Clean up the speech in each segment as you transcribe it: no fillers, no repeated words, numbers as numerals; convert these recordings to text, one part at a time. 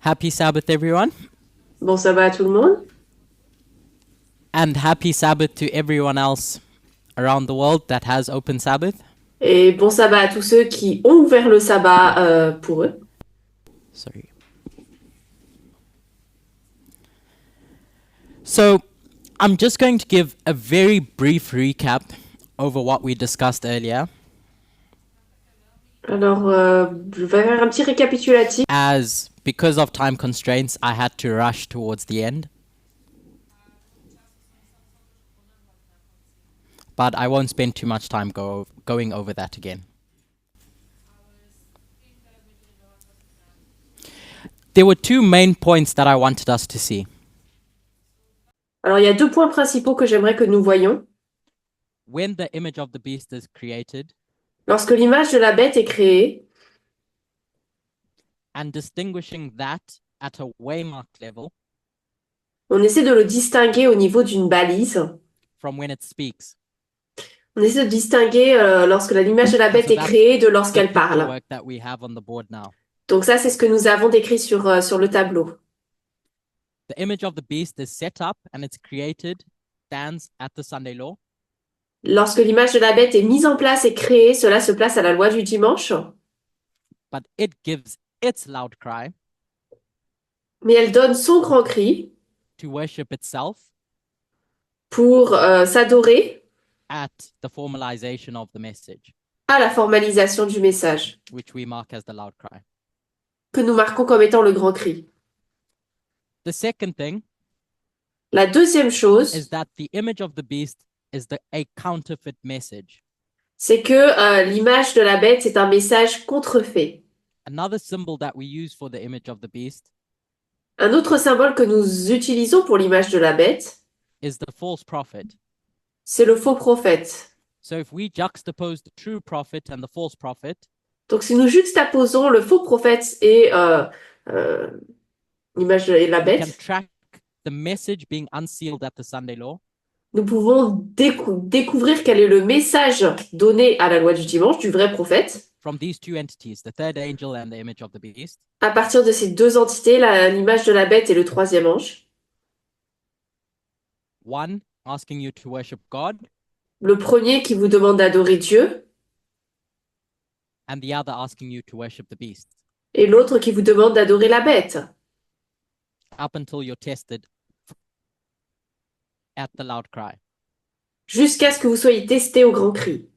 Happy Sabbath, everyone, Bon sabbat à tout le monde and happy Sabbath to everyone else around the world that has open Sabbath. et bon sabbat à tous ceux qui ont ouvert le sabbat pour eux. Sorry. So, I'm just going to give a very brief recap over what we discussed earlier, Alors, je vais faire un petit récapitulatif. as because of time constraints, I had to rush towards the end. But I won't spend too much time going over that again. There were two main points that I wanted us to see. Alors, il y a deux points principaux que j'aimerais que nous voyions. When the image of the beast is created, Lorsque l'image de la bête est créée, and distinguishing that at a waymark level on essaie de le distinguer au niveau d'une balise. from when it speaks. On essaie de distinguer lorsque l'image de la bête So est that's créée de the lorsqu'elle picture parle. work that we have on the board now. Donc ça, c'est ce que nous avons décrit sur le tableau. The image of the beast is set up and it's created, stands at the Sunday law. Lorsque l'image de la bête est mise en place et créée, cela se place à la loi du dimanche. But it gives its loud cry Mais elle donne son grand cri to worship itself pour s'adorer at the formalization of the message, à la formalisation du message, which we mark as the loud cry. que nous marquons comme étant le grand cri. The second thing La deuxième chose, is that the image of the beast is a counterfeit message. c'est que l'image de la bête, c'est un message contrefait. Another symbol that we use for the image of the beast Un autre symbole que nous utilisons pour l'image de la bête, is the false prophet. c'est le faux prophète. So if we juxtapose the true prophet and the false prophet, Donc si nous juxtaposons le faux prophète et l'image de la we can bête, track the message being unsealed at the Sunday law nous pouvons découvrir quel est le message donné à la loi du dimanche du vrai prophète from these two entities, the third angel and the image of the beast. à partir de ces deux entités, l'image de la bête et le troisième ange. One asking you to worship God, Le premier qui vous demande d'adorer Dieu and the other asking you to worship the beast, et l'autre qui vous demande d'adorer la bête, up until you're tested at the loud cry. jusqu'à ce que vous soyez testés au grand cri.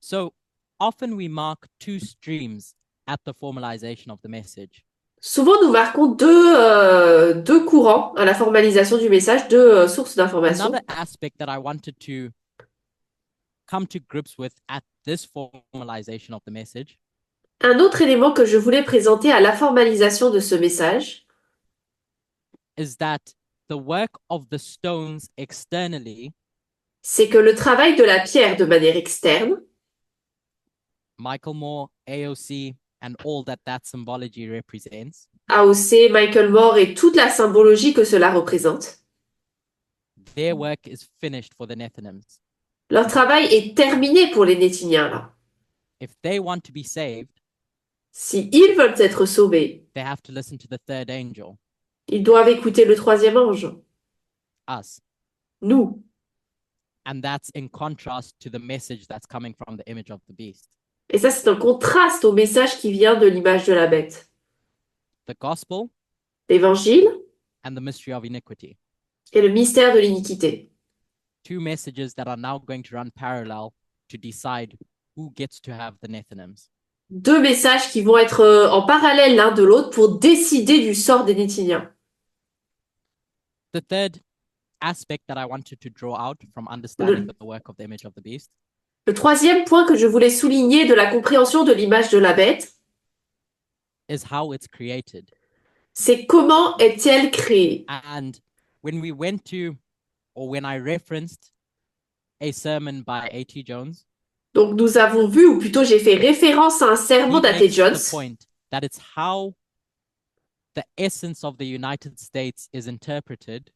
So often we mark two streams at the formalization of the message. Souvent, nous marquons deux courants à la formalisation du message, deux sources d'information. Another aspect that I wanted to come to grips with at this formalization of the message Un autre élément que je voulais présenter à la formalisation de ce message, is that the work of the stones externally, c'est que le travail de la pierre de manière externe, Michael Moore, AOC, and all that symbology represents, AOC, Michael Moore et toute la symbologie que cela représente, their work is finished for the Nethinims. leur travail est terminé pour les Néthiniens là. If they want to be saved, Si ils veulent être sauvés, they have to listen to the third angel, ils doivent écouter le troisième ange, us. nous. And that's in contrast to the message that's coming from the image of the beast. Et ça, c'est un contraste au message qui vient de l'image de la bête. The gospel L'évangile and the mystery of iniquity. et le mystère de l'iniquité. Two messages that are now going to run parallel to decide who gets to have the Nethinims. Deux messages qui vont être en parallèle l'un de l'autre pour décider du sort des Néthiniens. The third aspect that I wanted to draw out from understanding the work of the image of the beast Le troisième point que je voulais souligner de la compréhension de l'image de la bête, is how it's created. c'est comment est-elle créée. And when we went to, or when I referenced a sermon by A.T. Jones, Donc nous avons vu, ou plutôt j'ai fait référence à un sermon he d'A.T. makes Jones, the point that it's how the essence of the United States is interpreted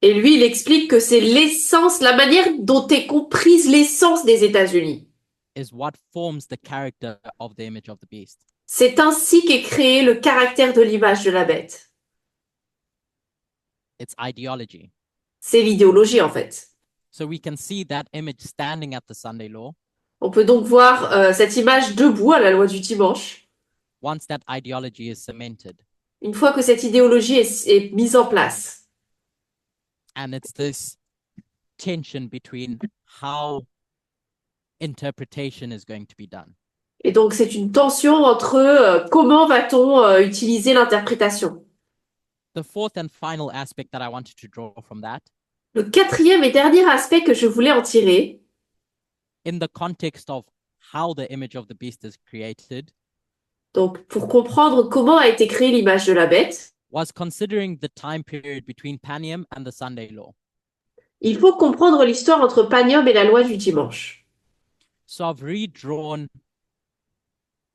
et lui il explique que c'est l'essence, la manière dont est comprise l'essence des États-Unis. is what forms the character of the image of the beast. C'est ainsi qu'est créé le caractère de l'image de la bête. It's ideology. C'est l'idéologie en fait. So we can see that image standing at the Sunday law On peut donc voir cette image debout à la loi du dimanche, once that ideology is cemented. une fois que cette idéologie est mise en place. And it's this tension between how interpretation is going to be done. Et donc c'est une tension entre comment va-t-on utiliser l'interprétation. The fourth and final aspect that I wanted to draw from that, Le quatrième et dernier aspect que je voulais en tirer, in the context of how the image of the beast is created, donc pour comprendre comment a été créée l'image de la bête, was considering the time period between Panium and the Sunday law. il faut comprendre l'histoire entre Panium et la loi du dimanche. So I've redrawn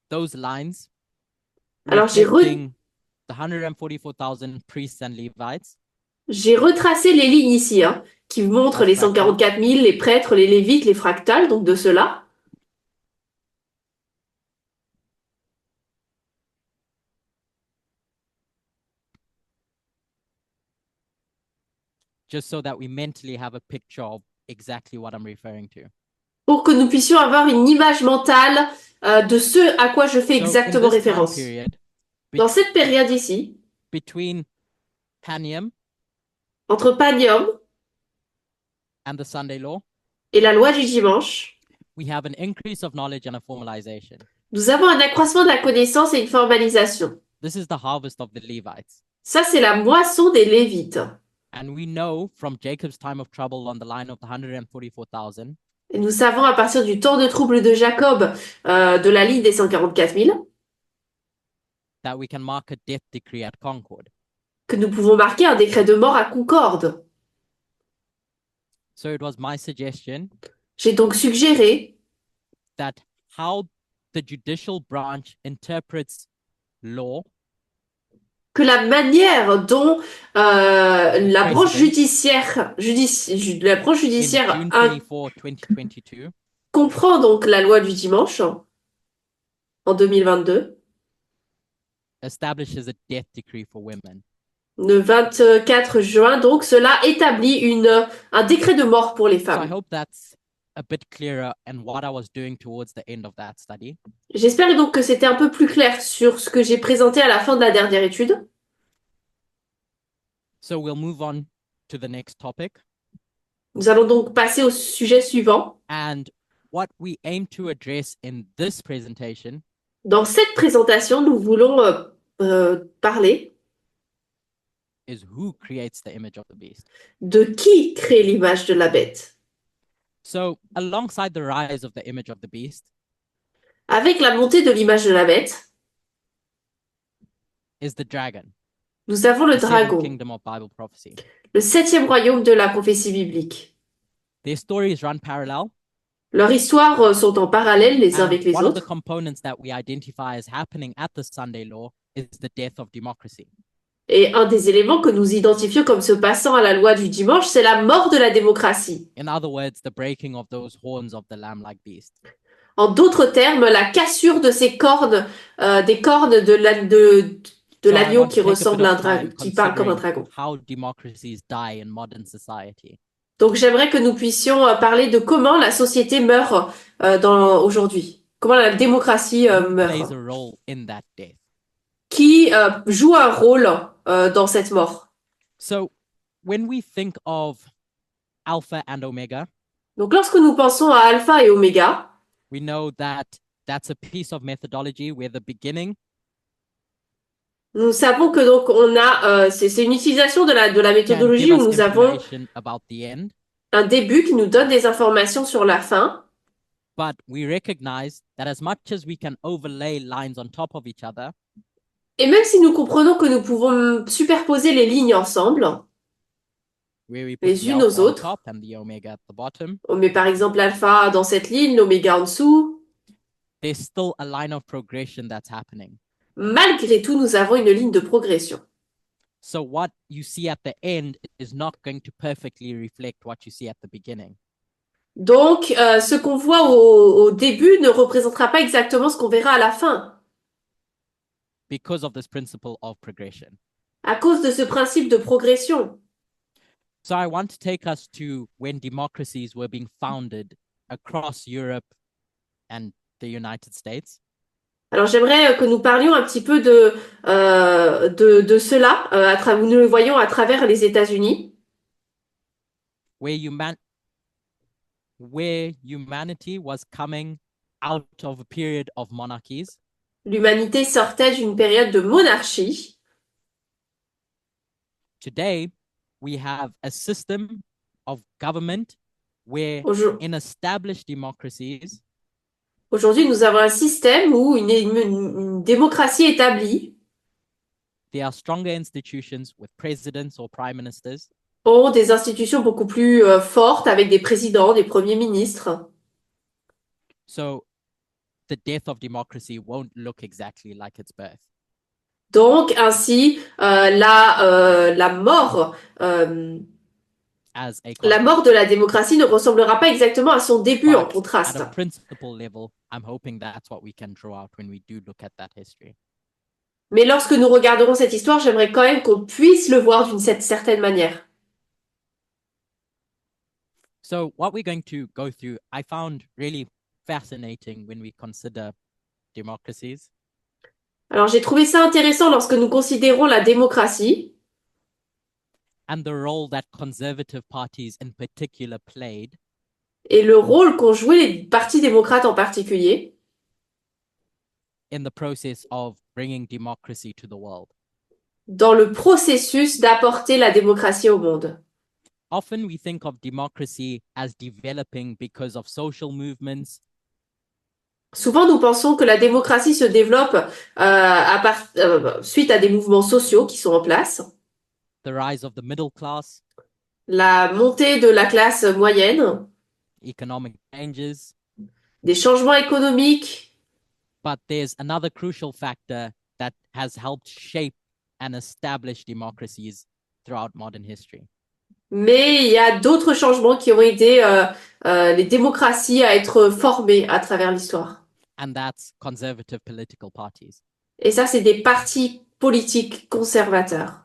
those lines, Alors reflecting the 144,000 priests and Levites, j'ai retracé les lignes ici, hein, qui montrent les 144 000, les prêtres, les lévites, les fractales, donc de cela. just so that we mentally have a picture of exactly what I'm referring to. Pour que nous puissions avoir une image mentale de ce à quoi je fais So exactement in this time référence. period, Dans cette période ici, between Panium entre Panium and the Sunday law, et la loi du dimanche, we have an increase of knowledge and a formalization. nous avons un accroissement de la connaissance et une formalisation. This is the harvest of the Levites. Ça, c'est la moisson des Lévites. And we know from Jacob's time of trouble on the line of the 144,000 Et nous savons à partir du temps de trouble de Jacob, de la ligne des 144 000, that we can mark a death decree at Concord. que nous pouvons marquer un décret de mort à Concorde. So it was my suggestion J'ai donc suggéré that how the judicial branch interprets law que la manière dont la branche Président. judiciaire, la branche in judiciaire June 24, 2022 comprend donc la loi du dimanche en 2022, establishes a death decree for women. le 24 juin, donc cela établit un décret de mort pour les So I femmes. hope that's a bit clearer and what I was doing towards the end of that study. J'espère donc que c'était un peu plus clair sur ce que j'ai présenté à la fin de la dernière étude. So we'll move on to the next topic. Nous allons donc passer au sujet suivant. And what we aim to address in this presentation Dans cette présentation, nous voulons parler is who creates the image of the beast. de qui crée l'image de la bête. So alongside the rise of the image of the beast Avec la montée de l'image de la bête, is the dragon, nous avons le the seventh dragon, kingdom of Bible prophecy. le septième royaume de la prophétie biblique. Their stories run parallel. Leurs histoires sont en parallèle les uns And avec les one of the autres. components that we identify as happening at the Sunday law is the death of democracy. Et un des éléments que nous identifions comme se passant à la loi du dimanche, c'est la mort de la démocratie. In other words, the breaking of those horns of the lamb-like beast. En d'autres termes, la cassure de ces cornes, des cornes de So I l'agneau want qui to take a ressemble bit à un of dragon, time qui parle comme un considering dragon. how democracies die in modern society. Donc j'aimerais que nous puissions parler de comment la société meurt aujourd'hui, comment la démocratie Who plays meurt, a role in that death? qui joue un rôle dans cette mort. So when we think of Alpha and Omega, Donc lorsque nous pensons à alpha et oméga, we know that that's a piece of methodology where the beginning nous savons que donc on a, c'est une utilisation de la can méthodologie give où us nous avons information about the end, un début qui nous donne des informations sur la fin. but we recognize that as much as we can overlay lines on top of each other, Et même si nous comprenons que nous pouvons superposer les lignes ensemble, where we put les the unes aux alpha on autres, top and the omega at the bottom, on met par exemple l'alpha dans cette ligne, l'oméga en dessous, there's still a line of progression that's happening. malgré tout, nous avons une ligne de progression. So what you see at the end is not going to perfectly reflect what you see at the beginning. Donc, ce qu'on voit au début ne représentera pas exactement ce qu'on verra à la fin. because of this principle of progression. à cause de ce principe de progression. So I want to take us to when democracies were being founded across Europe and the United States. Alors j'aimerais que nous parlions un petit peu de cela, nous le voyons à travers les États-Unis, where humanity was coming out of a period of monarchies. l'humanité sortait d'une période de monarchie. Today, we have a system of government where Aujourd- in established democracies, Aujourd'hui, nous avons un système où une démocratie établie there are stronger institutions with presidents or prime ministers. ont des institutions beaucoup plus fortes avec des présidents, des premiers ministres. So the death of democracy won't look exactly like its birth. Donc ainsi, la mort As a la mort de la démocratie ne ressemblera pas exactement à son début en But contraste. at a principle level, I'm hoping that's what we can draw out when we do look at that history. Mais lorsque nous regarderons cette histoire, j'aimerais quand même qu'on puisse le voir d'une certaine manière. So what we're going to go through, I found really fascinating when we consider democracies. Alors j'ai trouvé ça intéressant lorsque nous considérons la démocratie And the role that conservative parties in particular played et le rôle qu'ont joué les partis démocrates en particulier in the process of bringing democracy to the world. dans le processus d'apporter la démocratie au monde. Often we think of democracy as developing because of social movements, Souvent, nous pensons que la démocratie se développe suite à des mouvements sociaux qui sont en place, the rise of the middle class, la montée de la classe moyenne, economic changes. des changements économiques. But there's another crucial factor that has helped shape and establish democracies throughout modern history. Mais il y a d'autres changements qui ont aidé les démocraties à être formées à travers l'histoire. And that's conservative political parties. Et ça, c'est des partis politiques conservateurs.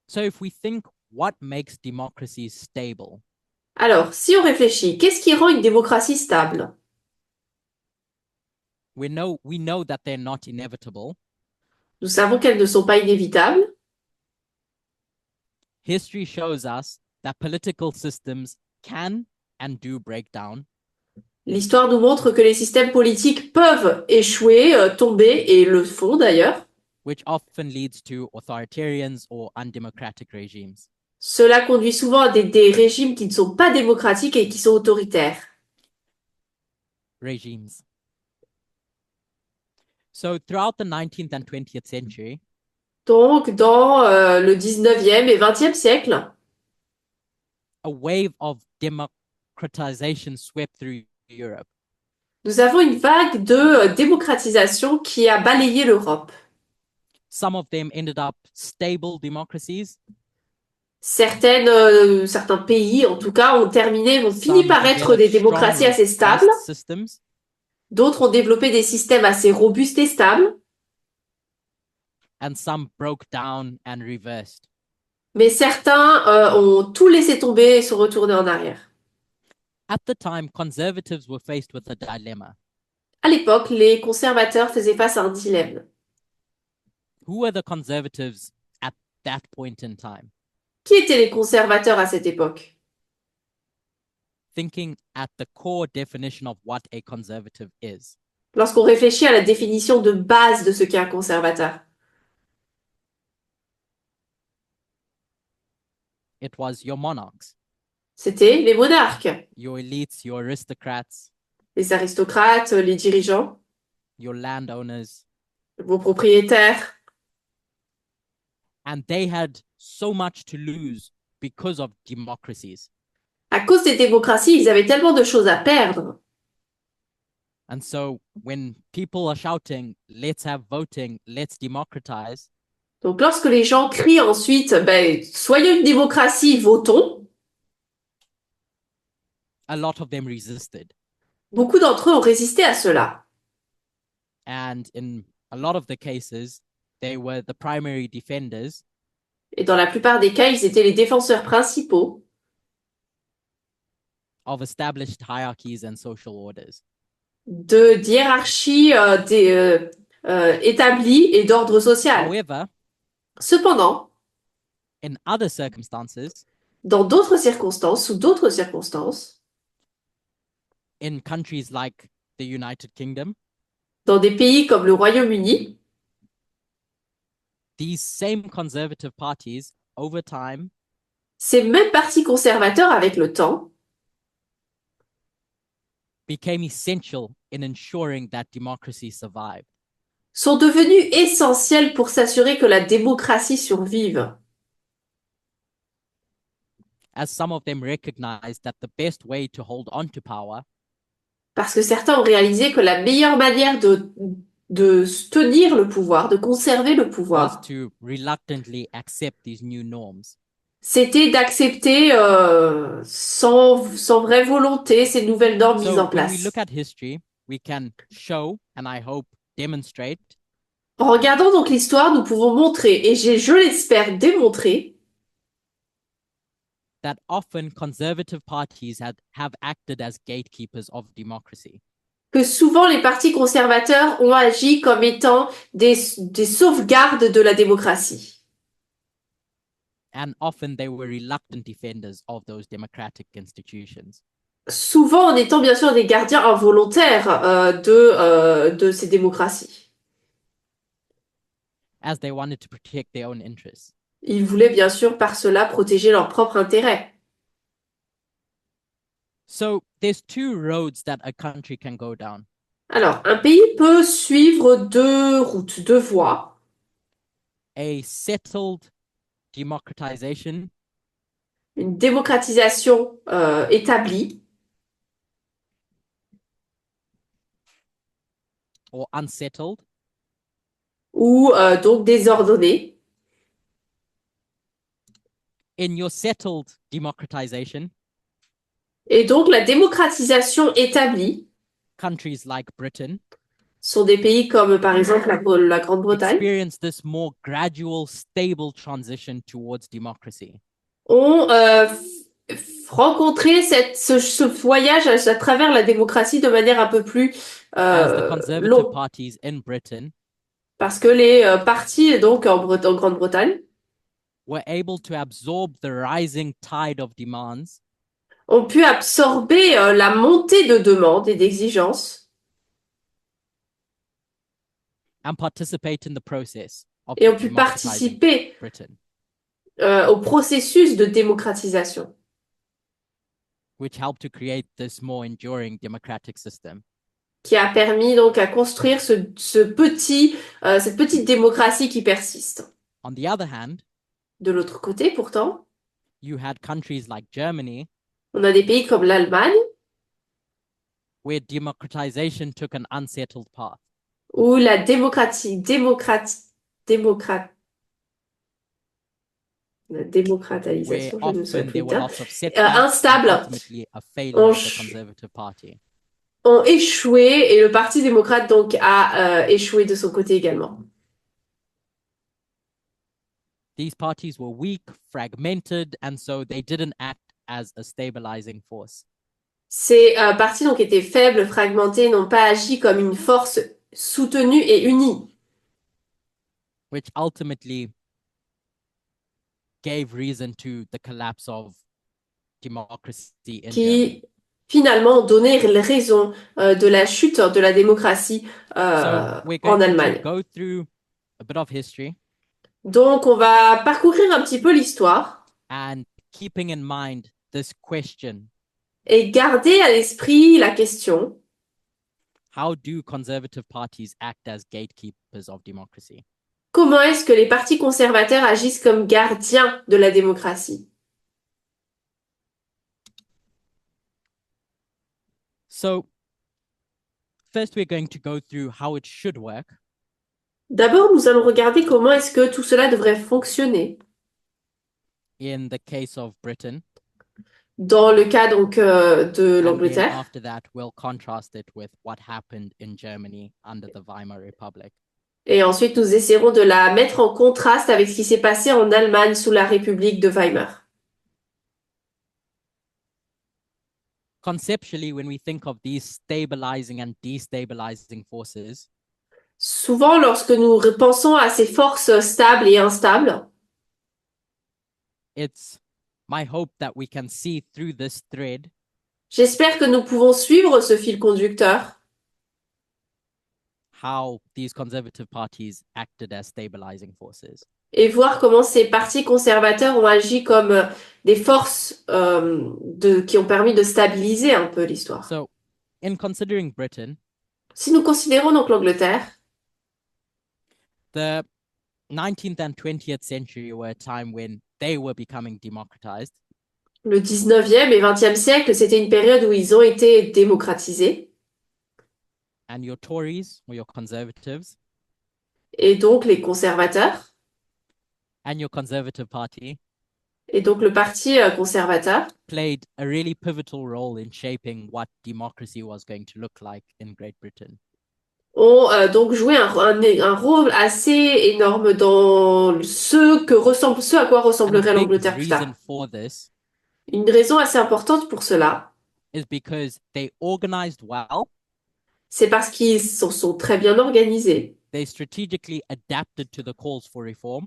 So if we think what makes democracies stable, Alors, si on réfléchit, qu'est-ce qui rend une démocratie stable? we know that they're not inevitable. Nous savons qu'elles ne sont pas inévitables. History shows us that political systems can and do break down. L'histoire nous montre que les systèmes politiques peuvent échouer, tomber, et le font d'ailleurs. Which often leads to authoritarians or undemocratic regimes. Cela conduit souvent à des régimes qui ne sont pas démocratiques et qui sont autoritaires. Regimes. So throughout the 19th and 20th century, Donc, dans le 19e et 20e siècle, a wave of democratization swept through Europe. nous avons une vague de démocratisation qui a balayé l'Europe. Some of them ended up stable democracies. Certains pays, en tout cas, ont fini Some par être des developed démocraties strong, assez stables. robust systems, D'autres ont développé des systèmes assez robustes et stables. and some broke down and reversed. Mais certains ont tout laissé tomber et sont retournés en arrière. At the time, conservatives were faced with a dilemma. À l'époque, les conservateurs faisaient face à un dilemme. Who were the conservatives at that point in time? Qui étaient les conservateurs à cette époque? Thinking at the core definition of what a conservative is. Lorsqu'on réfléchit à la définition de base de ce qu'est un conservateur, It was your monarchs, c'était les monarques, your elites, your aristocrats, les aristocrates, les dirigeants, your landowners, vos propriétaires. and they had so much to lose because of democracies. À cause des démocraties, ils avaient tellement de choses à perdre. And so when people are shouting, let's have voting, let's democratize, Donc lorsque les gens crient ensuite, soyons une démocratie, votons, a lot of them resisted. beaucoup d'entre eux ont résisté à cela. And in a lot of the cases, they were the primary defenders Et dans la plupart des cas, ils étaient les défenseurs principaux of established hierarchies and social orders. de hiérarchies établies et d'ordre social. However, Cependant, in other circumstances, dans d'autres circonstances, sous d'autres circonstances, in countries like the United Kingdom, dans des pays comme le Royaume-Uni, these same conservative parties, over time, ces mêmes partis conservateurs, avec le temps, became essential in ensuring that democracy survived. sont devenus essentiels pour s'assurer que la démocratie survive. As some of them recognized that the best way to hold on to power Parce que certains ont réalisé que la meilleure manière de tenir le pouvoir, de conserver le was pouvoir, to reluctantly accept these new norms. c'était d'accepter sans vraie volonté ces nouvelles normes mises en So when we place. look at history, we can show, and I hope demonstrate, En regardant donc l'histoire, nous pouvons montrer, et je l'espère démontrer, that often conservative parties have acted as gatekeepers of democracy. que souvent les partis conservateurs ont agi comme étant des sauvegardes de la démocratie. And often they were reluctant defenders of those democratic institutions. Souvent en étant bien sûr des gardiens involontaires de ces démocraties. As they wanted to protect their own interests. Ils voulaient bien sûr par cela protéger leur propre intérêt. So there's two roads that a country can go down. Alors, un pays peut suivre deux routes, deux voies. A settled democratization Une démocratisation établie or unsettled, ou donc désordonnée. in your settled democratization, Et donc la démocratisation établie countries like Britain sont des pays comme par exemple la Grande-Bretagne experience this more gradual, stable transition towards democracy. ont rencontré ce voyage à travers la démocratie de manière un peu plus As the conservative longue. parties in Britain Parce que les partis donc en Grande-Bretagne were able to absorb the rising tide of demands ont pu absorber la montée de demandes et d'exigences and participate in the process of et ont pu democratizing participer Britain, au processus de démocratisation which helped to create this more enduring democratic system. qui a permis donc à construire cette petite démocratie qui persiste. On the other hand, De l'autre côté, pourtant, you had countries like Germany on a des pays comme l'Allemagne where democratization took an unsettled path. où la Where démocratisation, je ne sais often plus there le were terme, lots of setbacks instable, and ultimately a failure of the ch- Conservative Party. ont échoué et le Parti démocrate donc a échoué de son côté également. These parties were weak, fragmented, and so they didn't act as a stabilizing force. Ces partis donc étaient faibles, fragmentés, n'ont pas agi comme une force soutenue et unie, Which ultimately gave reason to the collapse of democracy in Germany. qui finalement ont donné raison de la chute de la démocratie So we're en going to Allemagne. go through a bit of history Donc on va parcourir un petit peu l'histoire and keeping in mind this question, et garder à l'esprit la question: how do conservative parties act as gatekeepers of democracy? comment est-ce que les partis conservateurs agissent comme gardiens de la démocratie? So first we're going to go through how it should work. D'abord, nous allons regarder comment est-ce que tout cela devrait fonctionner. In the case of Britain, Dans le cas donc de and then l'Angleterre. after that, we'll contrast it with what happened in Germany under the Weimar Republic. Et ensuite, nous essaierons de la mettre en contraste avec ce qui s'est passé en Allemagne sous la République de Weimar. Conceptually, when we think of these stabilizing and destabilizing forces, Souvent, lorsque nous pensons à ces forces stables et instables, it's my hope that we can see through this thread j'espère que nous pouvons suivre ce fil conducteur how these conservative parties acted as stabilizing forces. et voir comment ces partis conservateurs ont agi comme des forces qui ont permis de stabiliser un peu l'histoire. So, in considering Britain, Si nous considérons donc l'Angleterre, the 19th and 20th century were a time when they were becoming democratized. le 19e et 20e siècle, c'était une période où ils ont été démocratisés. And your Tories or your conservatives Et donc les conservateurs, and your conservative party et donc le parti conservateur, played a really pivotal role in shaping what democracy was going to look like in Great Britain. ont donc joué un rôle assez énorme dans ce à quoi And a ressemblerait big l'Angleterre plus tard. reason for this Une raison assez importante pour cela, is because they organized well, c'est parce qu'ils sont très bien organisés. they strategically adapted to the calls for reform,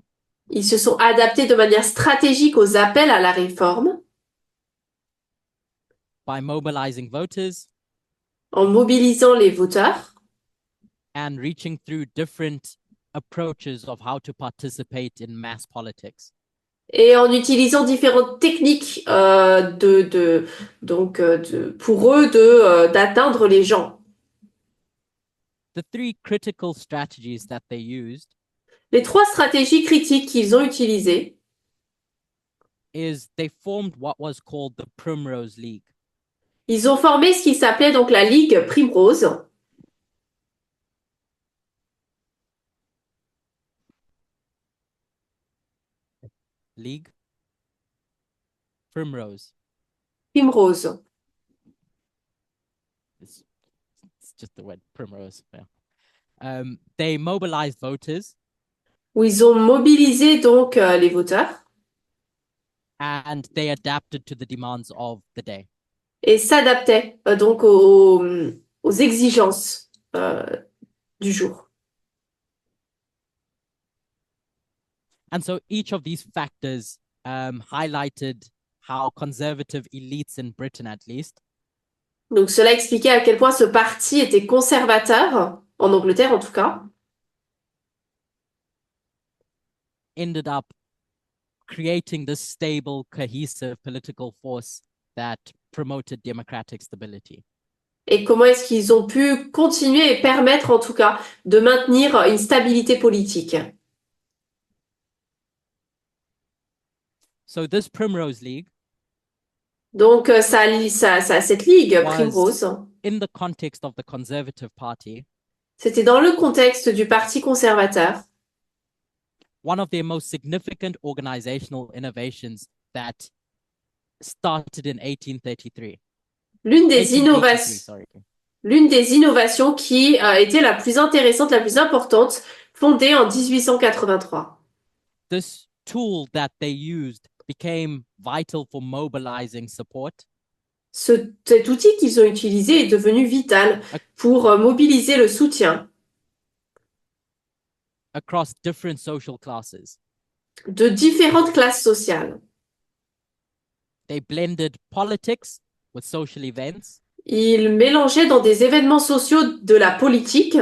Ils se sont adaptés de manière stratégique aux appels à la réforme by mobilizing voters en mobilisant les voteurs and reaching through different approaches of how to participate in mass politics. et en utilisant différentes techniques pour eux d'atteindre les gens. The three critical strategies that they used Les trois stratégies critiques qu'ils ont utilisées, is they formed what was called the Primrose League. ils ont formé ce qui s'appelait donc la Ligue Primrose. League Primrose. Primrose. It's just the word primrose. Yeah. They mobilized voters Où ils ont mobilisé donc les voteurs and they adapted to the demands of the day. et s'adaptaient donc aux exigences du jour. And so each of these factors highlighted how conservative elites in Britain, at least, Donc cela expliquait à quel point ce parti était conservateur, en Angleterre en tout cas, ended up creating this stable, cohesive political force that promoted democratic stability. et comment est-ce qu'ils ont pu continuer et permettre en tout cas de maintenir une stabilité politique. So this Primrose League Donc cette ligue was Primrose, in the context of the Conservative Party, c'était dans le contexte du Parti conservateur, one of their most significant organizational innovations that started in 1833. l'une des 1883, innovations, sorry. l'une des innovations qui était la plus intéressante, la plus importante, fondée en 1883. This tool that they used became vital for mobilizing support Cet outil qu'ils ont utilisé est devenu vital pour mobiliser le soutien across different social classes. de différentes classes sociales. They blended politics with social events, Ils mélangeaient dans des événements sociaux de la politique.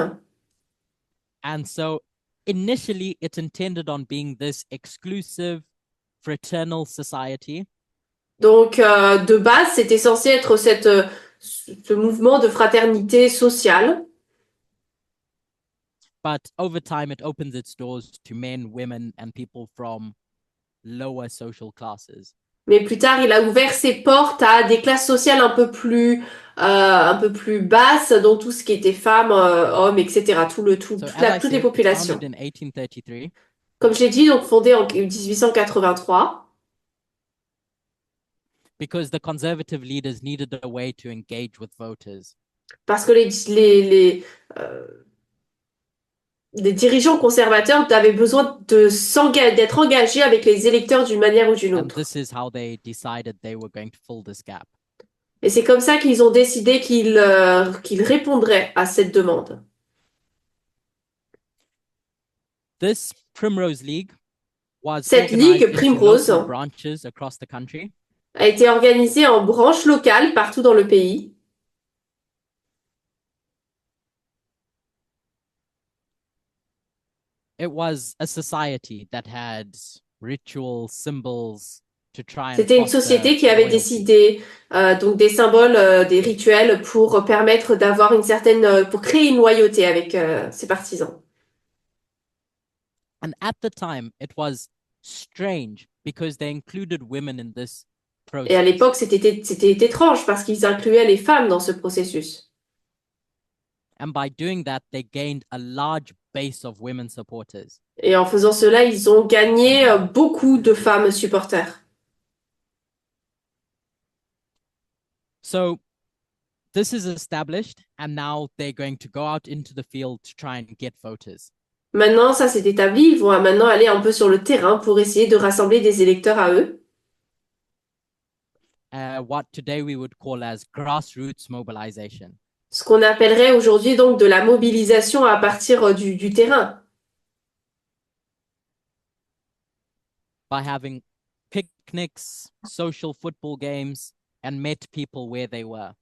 and so initially it's intended on being this exclusive fraternal society, Donc, de base, c'était censé être ce mouvement de fraternité sociale. but over time it opens its doors to men, women, and people from lower social classes. Mais plus tard, il a ouvert ses portes à des classes sociales un peu plus basses, dont tout ce qui était femmes, hommes, etc. So as I Toutes les said, it's populations. founded in 1833. Comme je l'ai dit, donc fondé en 1883. Because the conservative leaders needed a way to engage with voters. Parce que des dirigeants conservateurs avaient besoin d'être engagés avec les électeurs d'une manière ou d'une And autre. this is how they decided they were going to fill this gap. Et c'est comme ça qu'ils ont décidé qu'ils répondraient à cette demande. This Primrose League was Cette organized ligue into Primrose local branches across the country. a été organisée en branches locales partout dans le pays. It was a society that had ritual symbols to try and C'était une foster société qui avait loyalty. décidé donc des symboles, des rituels pour permettre d'avoir une certaine, pour créer une loyauté avec ses partisans. And at the time, it was strange because they included women in this Et à process. l'époque, c'était étrange parce qu'ils incluaient les femmes dans ce processus. And by doing that, they gained a large base of women supporters. Et en faisant cela, ils ont gagné beaucoup de femmes supporters. So this is established, and now they're going to go out into the field to try and get voters. Maintenant, ça c'est établi, ils vont maintenant aller un peu sur le terrain pour essayer de rassembler des électeurs à eux. What today we would call as grassroots mobilization. Ce qu'on appellerait aujourd'hui donc de la mobilisation à partir du terrain. By having picnics, social football games, and met people where they were.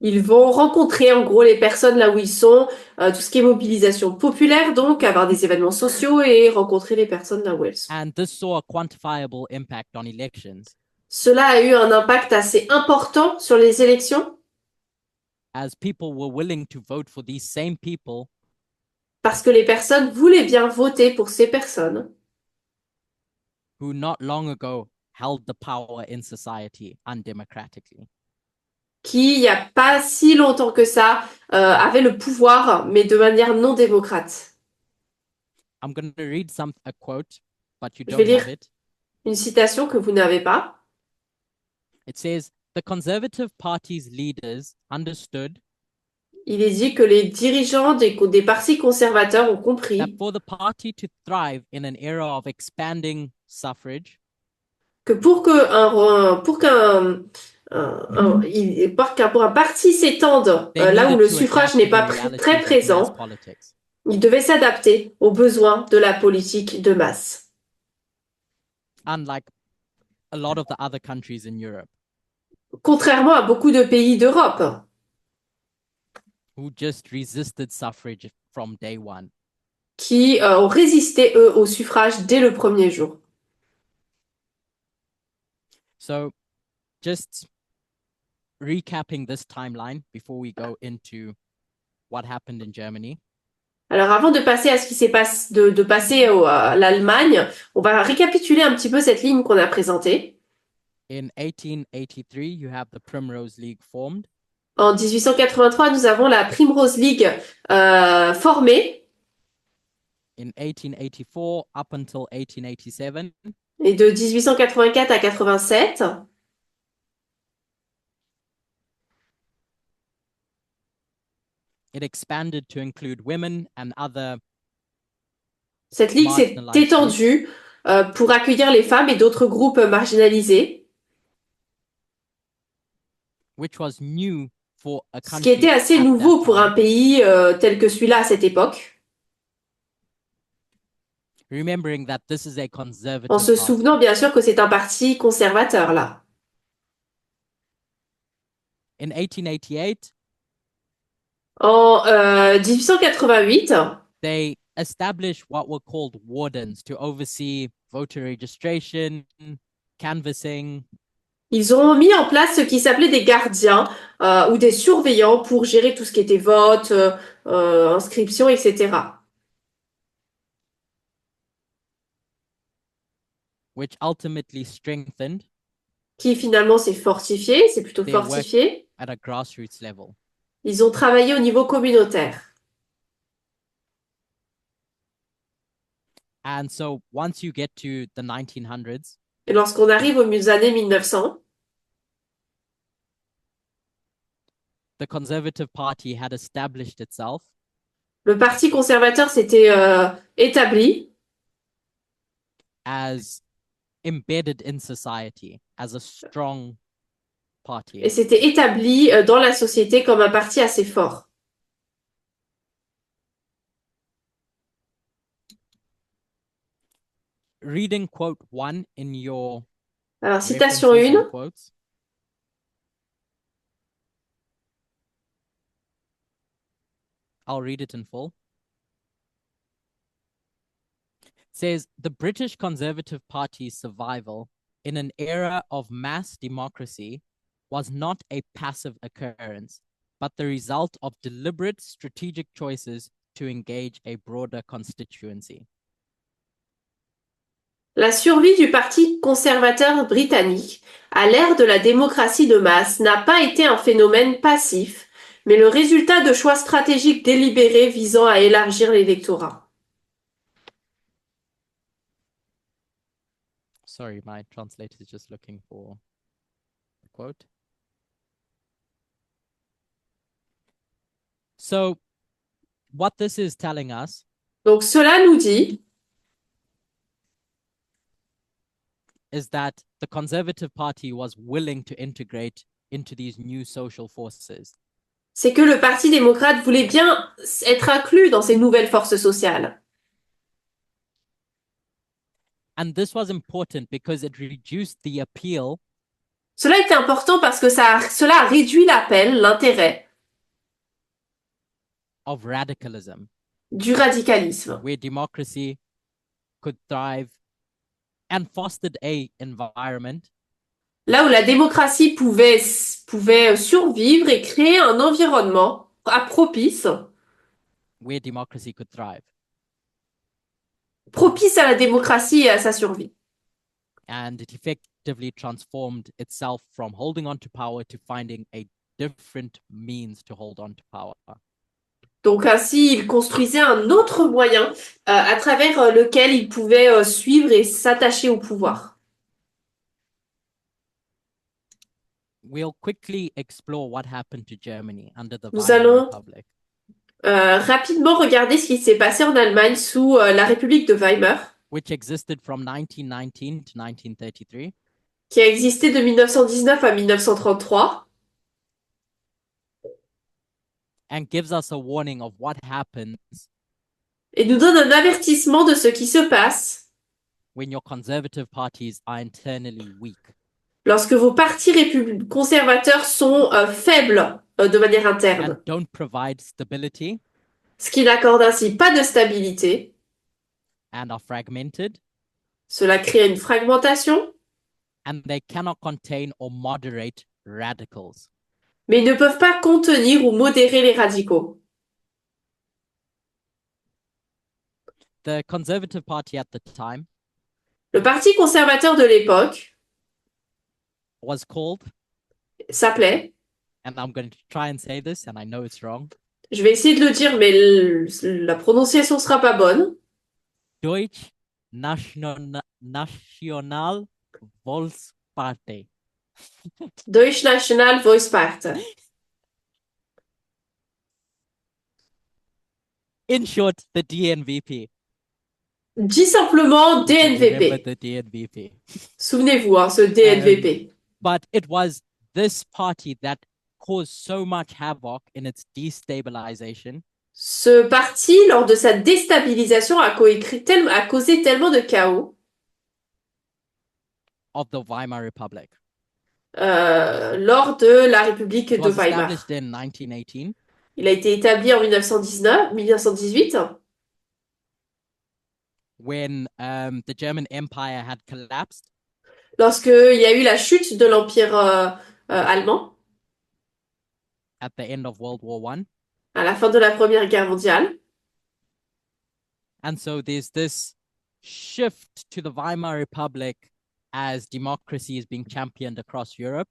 Ils vont rencontrer en gros les personnes là où ils sont, tout ce qui est mobilisation populaire, donc avoir des événements sociaux et rencontrer les personnes là où elles sont. And this saw a quantifiable impact on elections, Cela a eu un impact assez important sur les élections as people were willing to vote for these same people parce que les personnes voulaient bien voter pour ces personnes who not long ago held the power in society undemocratically. qui, il n'y a pas si longtemps que ça, avaient le pouvoir, mais de manière non démocrate. I'm going to read a quote, but you Je vais don't have lire it. une citation que vous n'avez pas. It says, the Conservative Party's leaders understood Il est dit que les dirigeants des partis conservateurs ont that compris for the party to thrive in an era of expanding suffrage, que pour un parti s'étende they là où needed le to suffrage adapt n'est to the pas très realities of mass présent, politics. il devait s'adapter aux besoins de la politique de masse. Unlike a lot of the other countries in Europe Contrairement à beaucoup de pays d'Europe who just resisted suffrage from day one. qui ont résisté, eux, au suffrage dès le premier jour. So, just recapping this timeline before we go into what happened in Germany. Alors avant de passer à ce qui s'est passé, de passer à l'Allemagne, on va récapituler un petit peu cette ligne qu'on a présentée. In 1883, you have the Primrose League formed. En 1883, nous avons la Primrose League formée. In 1884 up until 1887, Et de 1884 à 87, it expanded to include women and other cette ligue s'est marginalized étendue pour accueillir les femmes et d'autres groupes marginalisés, which was new for a ce qui était country assez at nouveau that pour un time. pays tel que celui-là à cette époque, Remembering that this is a conservative en se party. souvenant bien sûr que c'est un parti conservateur là. In 1888, En 1888, they established what were called wardens to oversee voter registration, canvassing, ils ont mis en place ce qui s'appelait des gardiens ou des surveillants pour gérer tout ce qui était vote, inscription, etc. which ultimately strengthened Qui finalement s'est fortifié, c'est plutôt their work fortifié. at a grassroots level. Ils ont travaillé au niveau communautaire. And so once you get to the 1900s, Et lorsqu'on arrive aux années 1900, the Conservative Party had established itself Le Parti conservateur s'était établi as embedded in society, as a strong et party. s'était établi dans la société comme un parti assez fort. Reading quote one in your Alors, citation references and 1. quotes. I'll read it in full. It says the British Conservative Party's survival in an era of mass democracy was not a passive occurrence, but the result of deliberate strategic choices to engage a broader constituency. La survie du Parti conservateur britannique à l'ère de la démocratie de masse n'a pas été un phénomène passif, mais le résultat de choix stratégiques délibérés visant à élargir l'électorat. Sorry, my translator is just looking for the quote. So, what this is telling us Donc cela nous dit is that the Conservative Party was willing to integrate into these new social forces. c'est que le Parti démocrate voulait bien être inclus dans ces nouvelles forces sociales. And this was important because it reduced the appeal Cela était important parce que cela a réduit l'appel, l'intérêt of radicalism, du radicalisme, where democracy could thrive and fostered a environment là où la démocratie pouvait survivre et créer un environnement propice, where democracy could thrive. propice à la démocratie et à sa survie. And it effectively transformed itself from holding on to power to finding a different means to hold on to power. Donc ainsi, il construisait un autre moyen à travers lequel il pouvait suivre et s'attacher au pouvoir. We'll quickly explore what happened to Germany under the Nous Weimar allons Republic. rapidement regarder ce qui s'est passé en Allemagne sous la République de Weimar, which existed from 1919 to 1933, qui a existé de 1919 à 1933, and gives us a warning of what happens et nous donne un avertissement de ce qui se passe when your conservative parties are internally weak. lorsque vos partis conservateurs sont faibles de manière interne, and don't provide stability ce qui n'accorde ainsi pas de stabilité. and are fragmented, Cela crée une fragmentation, and they cannot contain or moderate radicals. mais ils ne peuvent pas contenir ou modérer les radicaux. The Conservative Party at the time Le parti conservateur de l'époque was called, s'appelait, and I'm going to try and say this, and I know it's wrong, je vais essayer de le dire, mais la prononciation sera pas bonne. Deutsche National Volkspartei. Deutsche National Volkspartei. In short, the DNVP. Dit simplement Remember DNVP. the DNVP. Souvenez-vous, hein, ce DNVP. But it was this party that caused so much havoc in its destabilization Ce parti, lors de sa déstabilisation, a causé tellement de chaos of the Weimar Republic. lors de la République It de was Weimar. established in 1918 Il a été établi en 1918, when the German Empire had collapsed lorsqu'il y a eu la chute de l'Empire allemand at the end of World War I. à la fin de la Première Guerre mondiale. And so there's this shift to the Weimar Republic as democracy is being championed across Europe.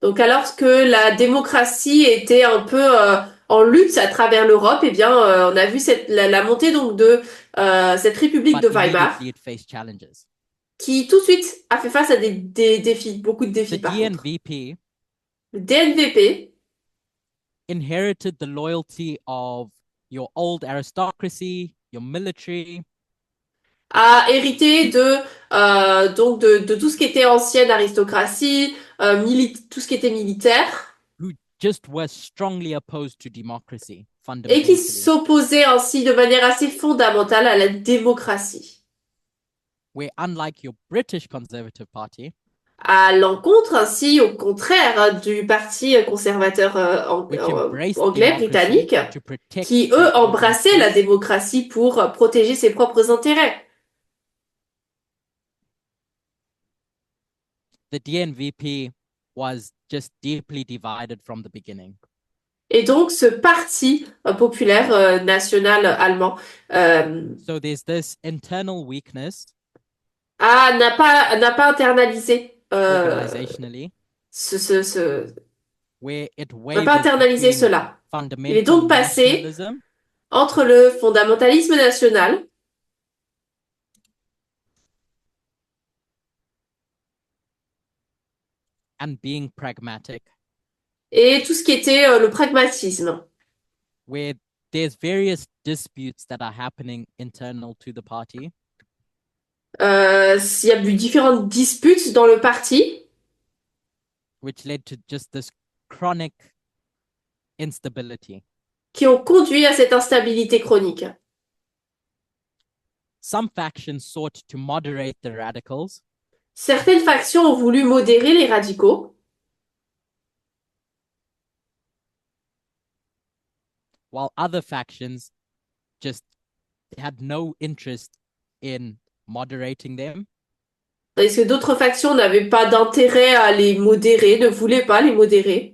Donc alors que la démocratie était un peu en lutte à travers l'Europe, eh bien on a vu la montée donc de cette République But de Weimar immediately it faced challenges. qui tout de suite a fait face à des défis, beaucoup de défis The par contre. DNVP Le DNVP inherited the loyalty of your old aristocracy, your military, a hérité donc de tout ce qui était ancienne aristocratie, tout ce qui était militaire, who just were strongly opposed to democracy et qui fundamentally. s'opposait ainsi de manière assez fondamentale à la démocratie. Where, unlike your British Conservative Party, À l'encontre, ainsi, au contraire, du parti conservateur which embraced anglais, democracy britannique, to protect qui, their eux, own embrassaient la interests, démocratie pour protéger ses propres intérêts. the DNVP was just deeply divided from the beginning. Et donc, ce parti populaire national allemand So there's this internal weakness n'a pas internalisé organizationally ce, ce, ce- where it n'a pas wavers internalisé between cela. Il est fundamental donc passé nationalism entre le fondamentalisme national and being pragmatic, et tout ce qui était le pragmatisme. where there's various disputes that are happening internal to the party, Il y a eu différentes disputes dans le parti which led to just this chronic instability. qui ont conduit à cette instabilité chronique. Some factions sought to moderate the radicals, Certaines factions ont voulu modérer les radicaux, while other factions just had no interest in moderating them. tandis que d'autres factions n'avaient pas d'intérêt à les modérer, ne voulaient pas les modérer,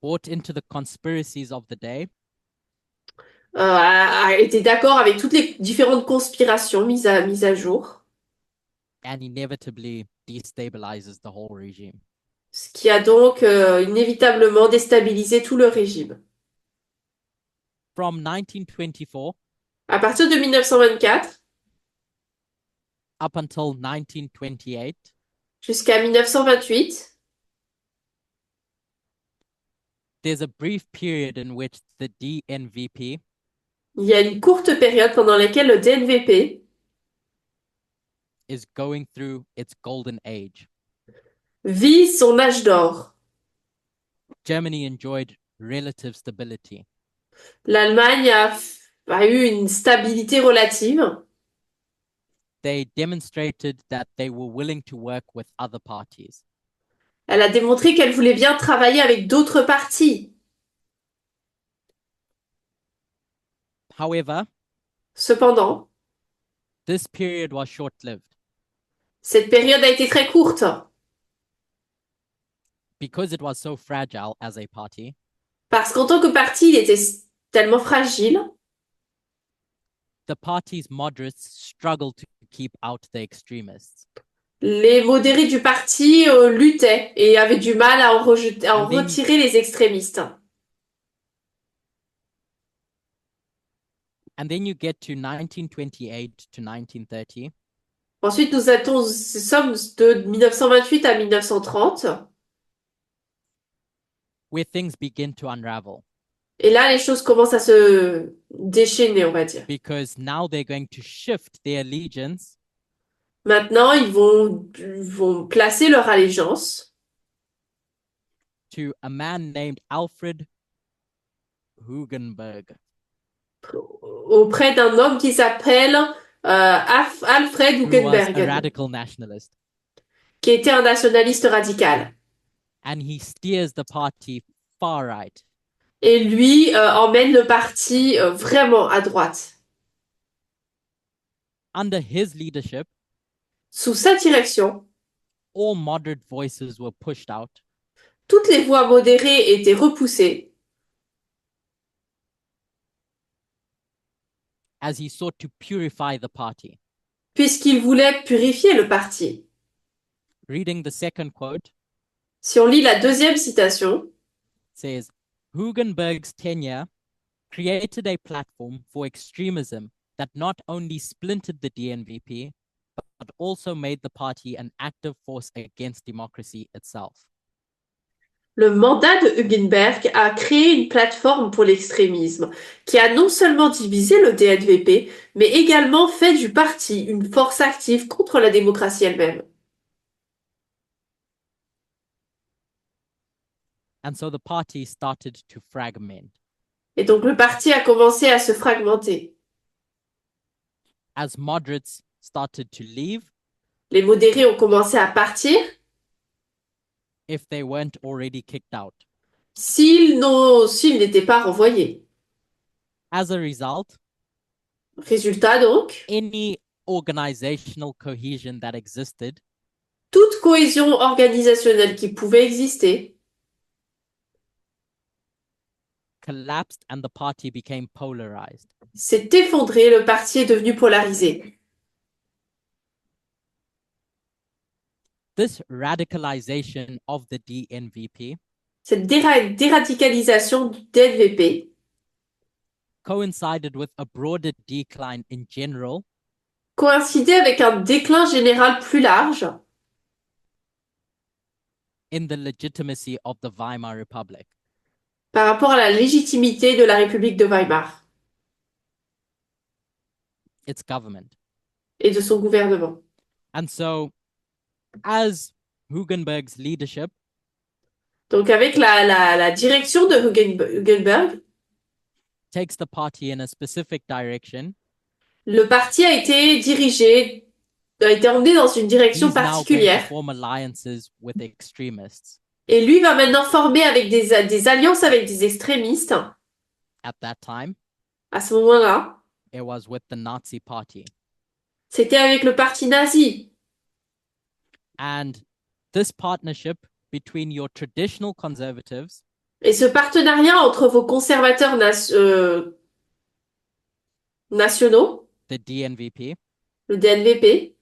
Bought into the conspiracies of the day, étaient d'accord avec toutes les différentes conspirations mises à jour, and inevitably destabilizes the whole regime. ce qui a donc inévitablement déstabilisé tout le régime. From 1924 À partir de 1924 up until 1928, jusqu'à 1928, there's a brief period in which the DNVP il y a une courte période pendant laquelle le DNVP is going through its golden age. vit son âge d'or. Germany enjoyed relative stability. L'Allemagne a eu une stabilité relative. They demonstrated that they were willing to work with other parties. Elle a démontré qu'elle voulait bien travailler avec d'autres partis. However, Cependant, this period was short-lived cette période a été très courte because it was so fragile as a party. parce qu'en tant que parti, il était tellement fragile. The party's moderates struggled to keep out the extremists. Les modérés du parti luttaient et avaient du mal à en retirer les extrémistes. And then you get to 1928 to 1930, Ensuite, nous sommes de 1928 à 1930. where things begin to unravel Et là, les choses commencent à se déchaîner, on va dire. because now they're going to shift their allegiance Maintenant, ils vont placer leur allégeance to a man named Alfred Hugenberg. auprès d'un homme qui s'appelle Alfred Who was a Hugenberg, radical nationalist. qui était un nationaliste radical. And he steers the party far right. Et lui emmène le parti vraiment à droite. Under his leadership, Sous sa direction, all moderate voices were pushed out, toutes les voix modérées étaient repoussées as he sought to purify the party. puisqu'il voulait purifier le parti. Reading the second quote Si on lit la deuxième citation, says, Hugenberg's tenure created a platform for extremism that not only splintered the DNVP, but also made the party an active force against democracy itself. Le mandat de Hugenberg a créé une plateforme pour l'extrémisme, qui a non seulement divisé le DNVP, mais également fait du parti une force active contre la démocratie elle-même. And so the party started to fragment. Et donc le parti a commencé à se fragmenter. As moderates started to leave, Les modérés ont commencé à partir if they weren't already kicked out. s'ils n'étaient pas renvoyés. As a result, Résultat donc, any organizational cohesion that existed toute cohésion organisationnelle qui pouvait exister collapsed and the party became polarized. s'est effondrée, le parti est devenu polarisé. This radicalization of the DNVP Cette déradicalisation du DNVP coincided with a broader decline in general coïncidait avec un déclin général plus large in the legitimacy of the Weimar Republic. par rapport à la légitimité de la République de Weimar Its government. et de son gouvernement. And so, as Hugenberg's leadership Donc avec la direction de Hugenberg, takes the party in a specific direction, le parti a été dirigé, a été emmené dans une direction he's now going to particulière. form alliances with extremists. Et lui va maintenant former avec des alliances avec des extrémistes. At that time, À ce moment-là, it was with the Nazi party. c'était avec le parti nazi. And this partnership between your traditional conservatives Et ce partenariat entre vos conservateurs nationaux, the DNVP, le DNVP,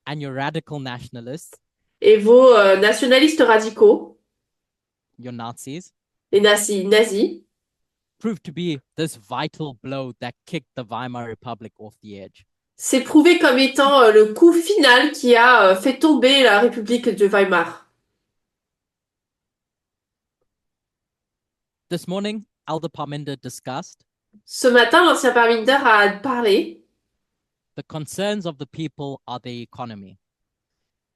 and your radical nationalists, et vos nationalistes radicaux, your Nazis, les nazis, proved to be this vital blow that kicked the Weimar Republic off the edge. s'est prouvé comme étant le coup final qui a fait tomber la République de Weimar. This morning, Elder Parminder discussed Ce matin, l'ancien Parminder a parlé the concerns of the people are the economy.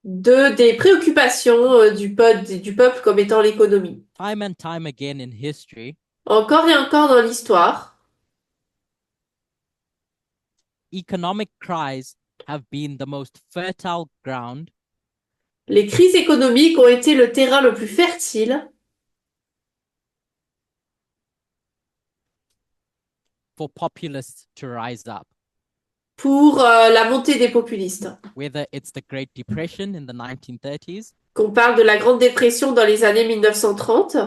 des préoccupations du peuple comme étant l'économie. Time and time again in history, Encore et encore dans l'histoire, economic cries have been the most fertile ground les crises économiques ont été le terrain le plus fertile for populists to rise up. pour la montée des populistes. Whether it's the Great Depression in the 1930s Qu'on parle de la Grande Dépression dans les années 1930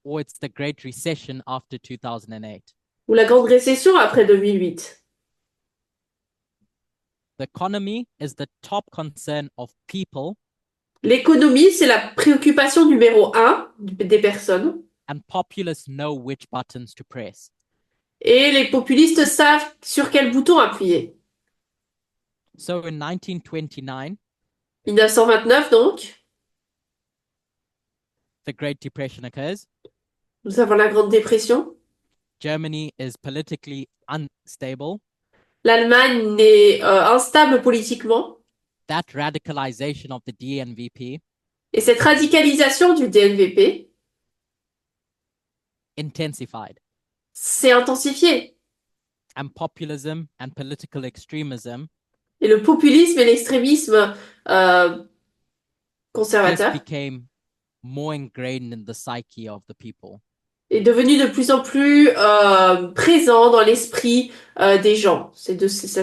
or it's the Great Recession after 2008. ou la Grande Récession après 2008. The economy is the top concern of people, L'économie, c'est la préoccupation numéro un des personnes. and populists know which buttons to press. Et les populistes savent sur quel bouton appuyer. So in 1929, 1929 donc, the Great Depression occurs. nous avons la Grande Dépression. Germany is politically unstable. L'Allemagne est instable politiquement. That radicalization of the DNVP Et cette radicalisation du DNVP intensified, s'est intensifiée. and populism and political extremism Et le populisme et l'extrémisme just conservateur became more ingrained in the psyche of the people. est devenu de plus en plus présent dans l'esprit des gens. Ça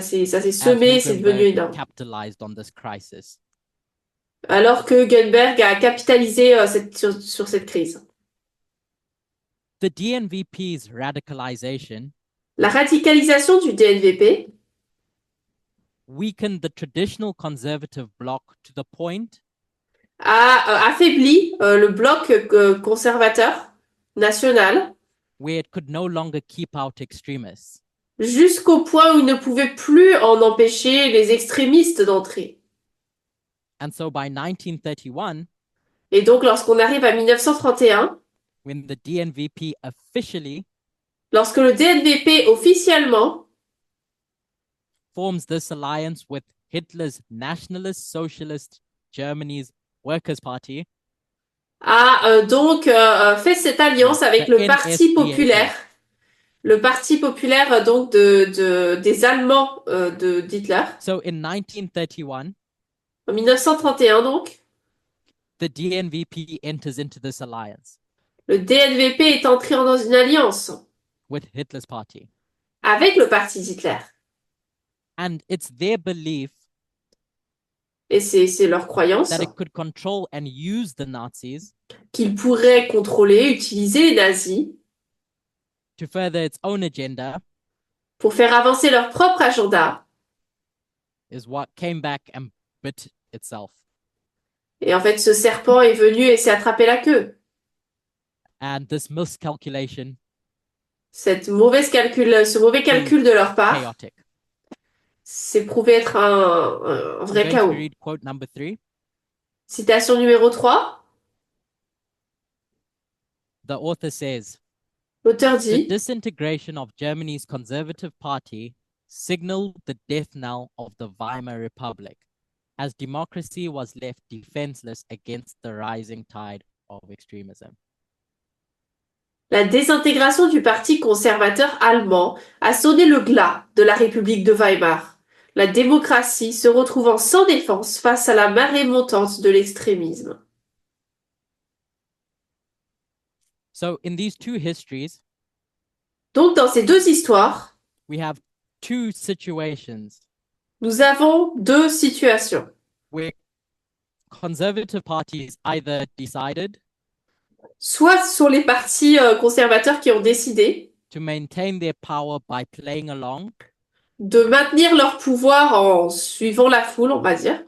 s'est semé, As c'est devenu Hugenberg énorme. capitalized on this crisis. Alors que Gutenberg a capitalisé sur cette crise. The DNVP's radicalization La radicalisation du DNVP weakened the traditional conservative bloc to the point a affaibli le bloc conservateur national where it could no longer keep out extremists. jusqu'au point où il ne pouvait plus en empêcher les extrémistes d'entrer. And so by 1931, Et donc, lorsqu'on arrive à 1931, when the DNVP officially lorsque le DNVP officiellement forms this alliance with Hitler's Nationalist Socialist Germany's Workers' Party, a fait cette alliance avec the NSDAP. Le Parti populaire des Allemands d'Hitler. So in 1931, En 1931 donc, the DNVP enters into this alliance le DNVP est entré dans une alliance with Hitler's party. avec le parti d'Hitler. And it's their belief Et c'est leur croyance that it could control and use the Nazis qu'ils pourraient contrôler, utiliser les nazis to further its own agenda pour faire avancer leur propre agenda. is what came back and bit itself. Et en fait, ce serpent est venu et s'est attrapé la queue. And this miscalculation, Ce mauvais calcul de leur part, chaotic. s'est prouvé être un I'm vrai going to chaos. read quote number 3. Citation numéro 3, The author says, l'auteur the dit disintegration of Germany's conservative party signaled the death knell of the Weimar Republic, as democracy was left defenseless against the rising tide of extremism. la désintégration du parti conservateur allemand a sonné le glas de la République de Weimar, la démocratie se retrouvant sans défense face à la marée montante de l'extrémisme. So in these two histories, Donc dans ces deux histoires, we have two situations nous avons deux situations. where conservative parties either decided Soit ce sont les partis conservateurs qui ont décidé to maintain their power by playing along, de maintenir leur pouvoir en suivant la foule, on va dire,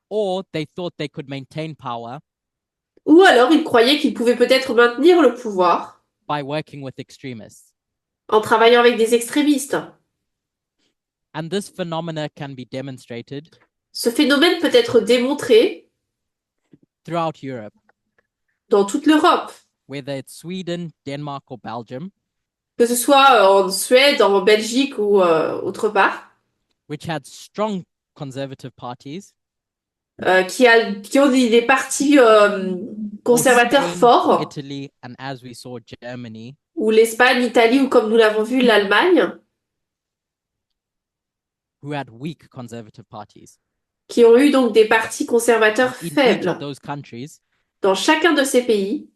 or they thought they could maintain power ou alors ils croyaient qu'ils pouvaient peut-être maintenir le pouvoir by working with extremists. en travaillant avec des extrémistes. And this phenomena can be demonstrated Ce phénomène peut être démontré throughout Europe, dans toute l'Europe, whether it's Sweden, Denmark, or Belgium, que ce soit en Suède, en Belgique ou autre part, which had strong conservative parties, qui ont des partis or conservateurs Spain, forts, Italy, and as we saw, Germany, ou l'Espagne, l'Italie, ou comme nous l'avons vu, l'Allemagne, who had weak conservative parties. qui ont eu donc des partis conservateurs In each of faibles. those countries, Dans chacun de ces pays,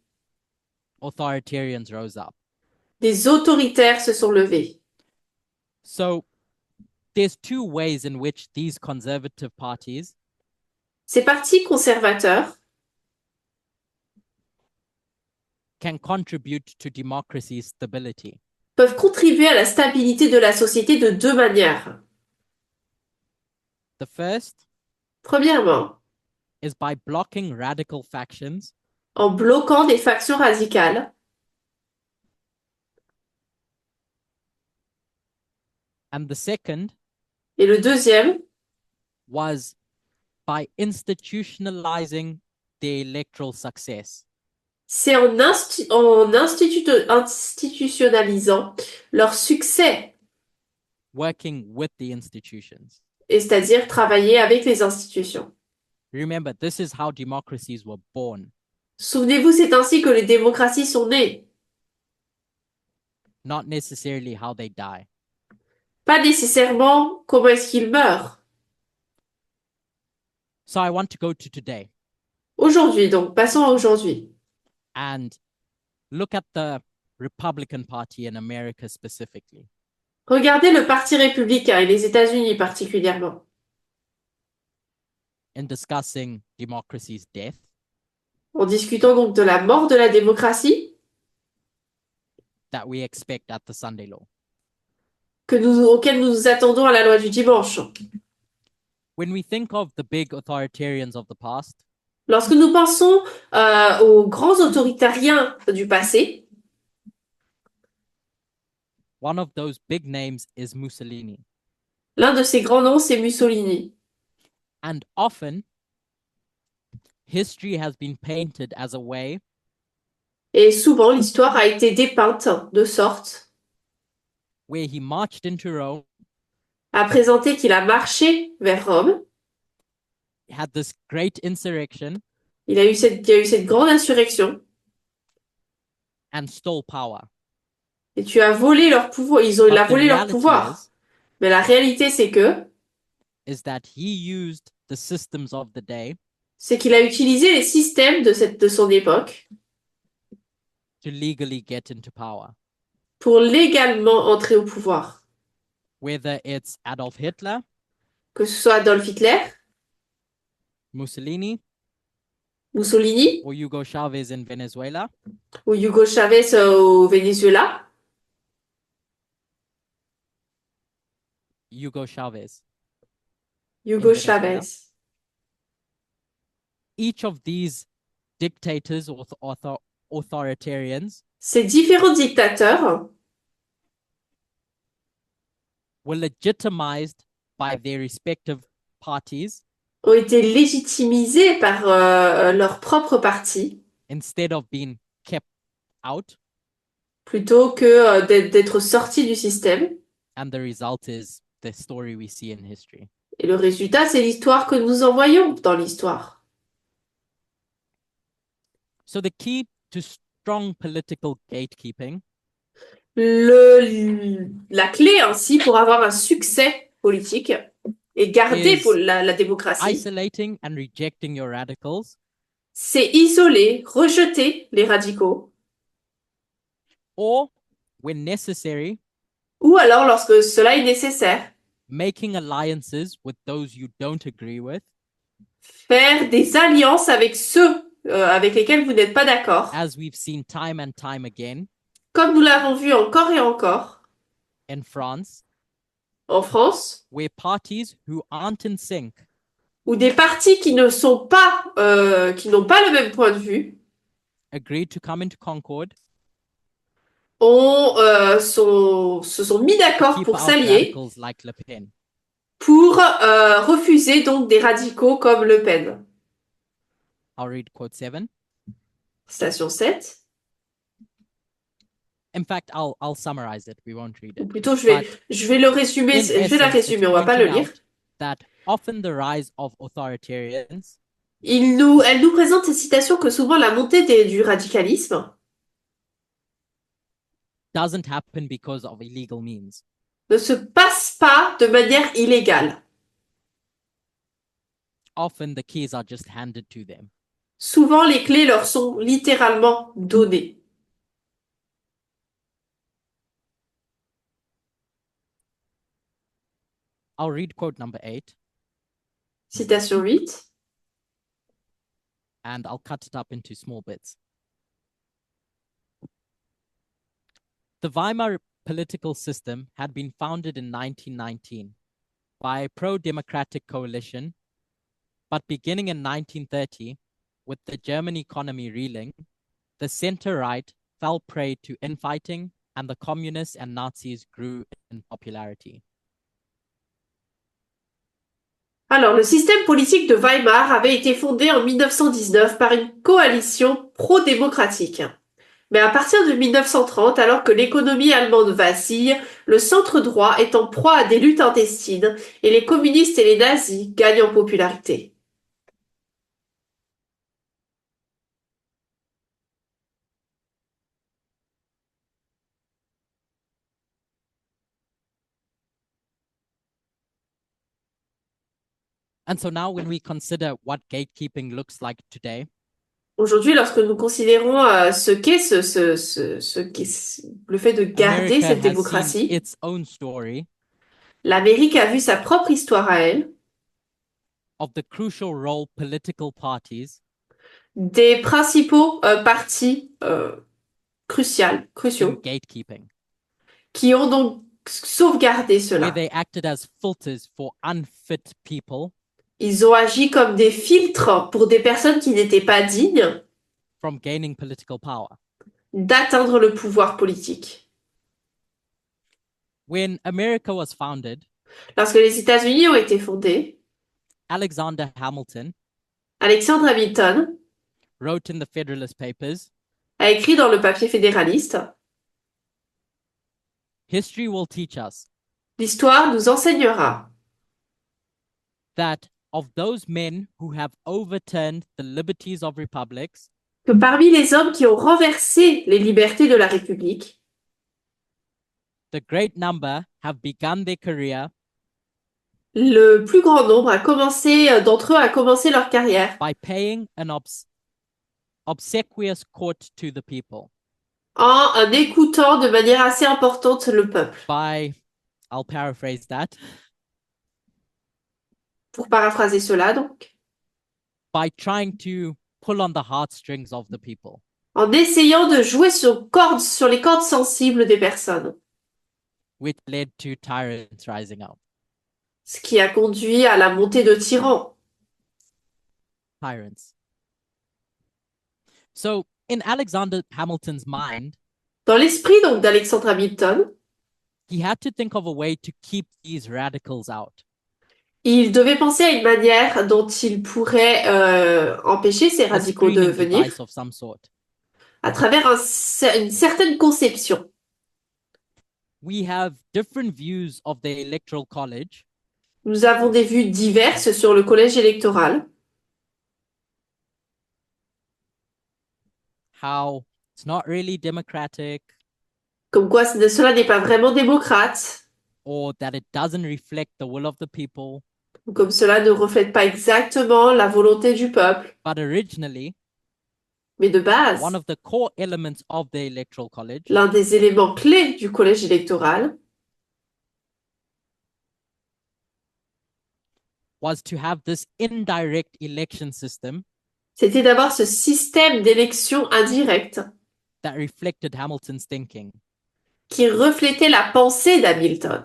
authoritarians rose up. des autoritaires se sont levés. So there's two ways in which these conservative parties Ces partis conservateurs can contribute to democracy's stability. peuvent contribuer à la stabilité de la société de deux manières. The first Premièrement, is by blocking radical factions en bloquant des factions radicales. and the second Et le deuxième, was by institutionalizing the electoral success. c'est en institutionnalisant leur succès, Working with the institutions. et c'est-à-dire travailler avec les institutions. Remember, this is how democracies were born, Souvenez-vous, c'est ainsi que les démocraties sont nées, not necessarily how they die. pas nécessairement comment est-ce qu'ils meurent. So I want to go to today Aujourd'hui, donc, passons à aujourd'hui. and look at the Republican Party in America specifically. Regardez le Parti républicain et les États-Unis particulièrement. In discussing democracy's death, En discutant donc de la mort de la démocratie that we expect at the Sunday law. auquel nous nous attendons à la loi du dimanche. When we think of the big authoritarians of the past, Lorsque nous pensons aux grands autoritariens du passé, one of those big names is Mussolini. l'un de ces grands noms, c'est Mussolini. And often, history has been painted as a way Et souvent, l'histoire a été dépeinte de sorte where he marched into Rome, à présenter qu'il a marché vers Rome. had this great insurrection, Il y a eu cette grande insurrection. and stole power. Et tu as volé leur pouvoir. Il a But the volé leur reality pouvoir. Mais la réalité, is that he used the systems of the day c'est qu'il a utilisé les systèmes de son époque to legally get into power. pour légalement entrer au pouvoir. Whether it's Adolf Hitler, Que ce soit Adolf Hitler, Mussolini, Mussolini or Hugo Chavez in Venezuela, ou Hugo Chavez au Venezuela. Hugo Chavez. Hugo In Venezuela. Chavez. Each of these dictators or authoritarians Ces différents dictateurs were legitimized by their respective parties ont été légitimisés par leur propre parti instead of being kept out. plutôt que d'être sortis du système. And the result is the story we see in history. Et le résultat, c'est l'histoire que nous envoyons dans l'histoire. So the key to strong political gatekeeping La clé ainsi pour avoir un succès politique et garder is la démocratie, isolating and rejecting your radicals, c'est isoler, rejeter les radicaux, or when necessary, ou alors lorsque cela est nécessaire, making alliances with those you don't agree with, faire des alliances avec ceux avec lesquels vous n'êtes pas d'accord, as we've seen time and time again comme nous l'avons vu encore et encore in France, en France, where parties who aren't in sync où des partis qui ne sont pas, qui n'ont pas le même point de vue, agreed to come into concord se sont mis d'accord keep pour out s'allier radicals like Le Pen. pour refuser donc des radicaux comme Le Pen. I'll read quote 7. Station 7. In fact, I'll summarize it. We won't read Ou it. plutôt, But je vais le résumer, in je vais la essence, it's résumer, on va pas le pointing lire. out that often the rise of authoritarians Elle nous présente cette citation que souvent la montée du radicalisme doesn't happen because of illegal means. ne se passe pas de manière illégale. Often the keys are just handed to them. Souvent, les clés leur sont littéralement données. I'll read quote number 8 Citation 8. and I'll cut it up into small bits. The Weimar political system had been founded in 1919 by a pro-democratic coalition, but beginning in 1930, with the German economy reeling, the center-right fell prey to infighting and the communists and Nazis grew in popularity. Alors, le système politique de Weimar avait été fondé en 1919 par une coalition pro-démocratique. Mais à partir de 1930, alors que l'économie allemande vacille, le centre droit est en proie à des luttes intestines et les communistes et les nazis gagnent en popularité. And so now when we consider what gatekeeping looks like today, Aujourd'hui, lorsque nous considérons ce qu'est le fait de garder America cette has seen démocratie, its own story l'Amérique a vu sa propre histoire à elle, of the crucial role political parties des principaux partis cruciaux, in gatekeeping, qui ont donc sauvegardé where cela. they acted as filters for unfit people Ils ont agi comme des filtres pour des personnes qui n'étaient pas dignes from gaining political power. d'atteindre le pouvoir politique. When America was founded, Lorsque les États-Unis ont été fondés, Alexander Hamilton Alexandre Hamilton wrote in the Federalist Papers, a écrit dans le papier fédéraliste, history will teach us l'histoire nous enseignera that of those men who have overturned the liberties of republics, que parmi les hommes qui ont renversé les libertés de la République, the great number have begun their career le plus grand nombre d'entre eux a commencé leur carrière by paying an obsequious court to the people. en écoutant de manière assez importante le peuple. I'll paraphrase that, Pour paraphraser cela, donc, by trying to pull on the heartstrings of the people. en essayant de jouer sur les cordes sensibles des personnes, Which led to tyrants rising up. ce qui a conduit à la montée de tyrans. Tyrants. So, in Alexander Hamilton's mind, Dans l'esprit donc d'Alexandre Hamilton, he had to think of a way to keep these radicals out. il devait penser à une manière dont il pourrait empêcher ces A radicaux de screening venir device of some sort. à travers une certaine conception. We have different views of the Electoral College, Nous avons des vues diverses sur le collège électoral, how it's not really democratic, comme quoi cela n'est pas vraiment démocrate, or that it doesn't reflect the will of the people. ou comme cela ne reflète pas exactement la volonté du peuple. But originally, Mais de base, one of the core elements of the Electoral College l'un des éléments clés du collège électoral was to have this indirect election system c'était d'avoir ce système d'élection indirecte that reflected Hamilton's thinking qui reflétait la pensée d'Hamilton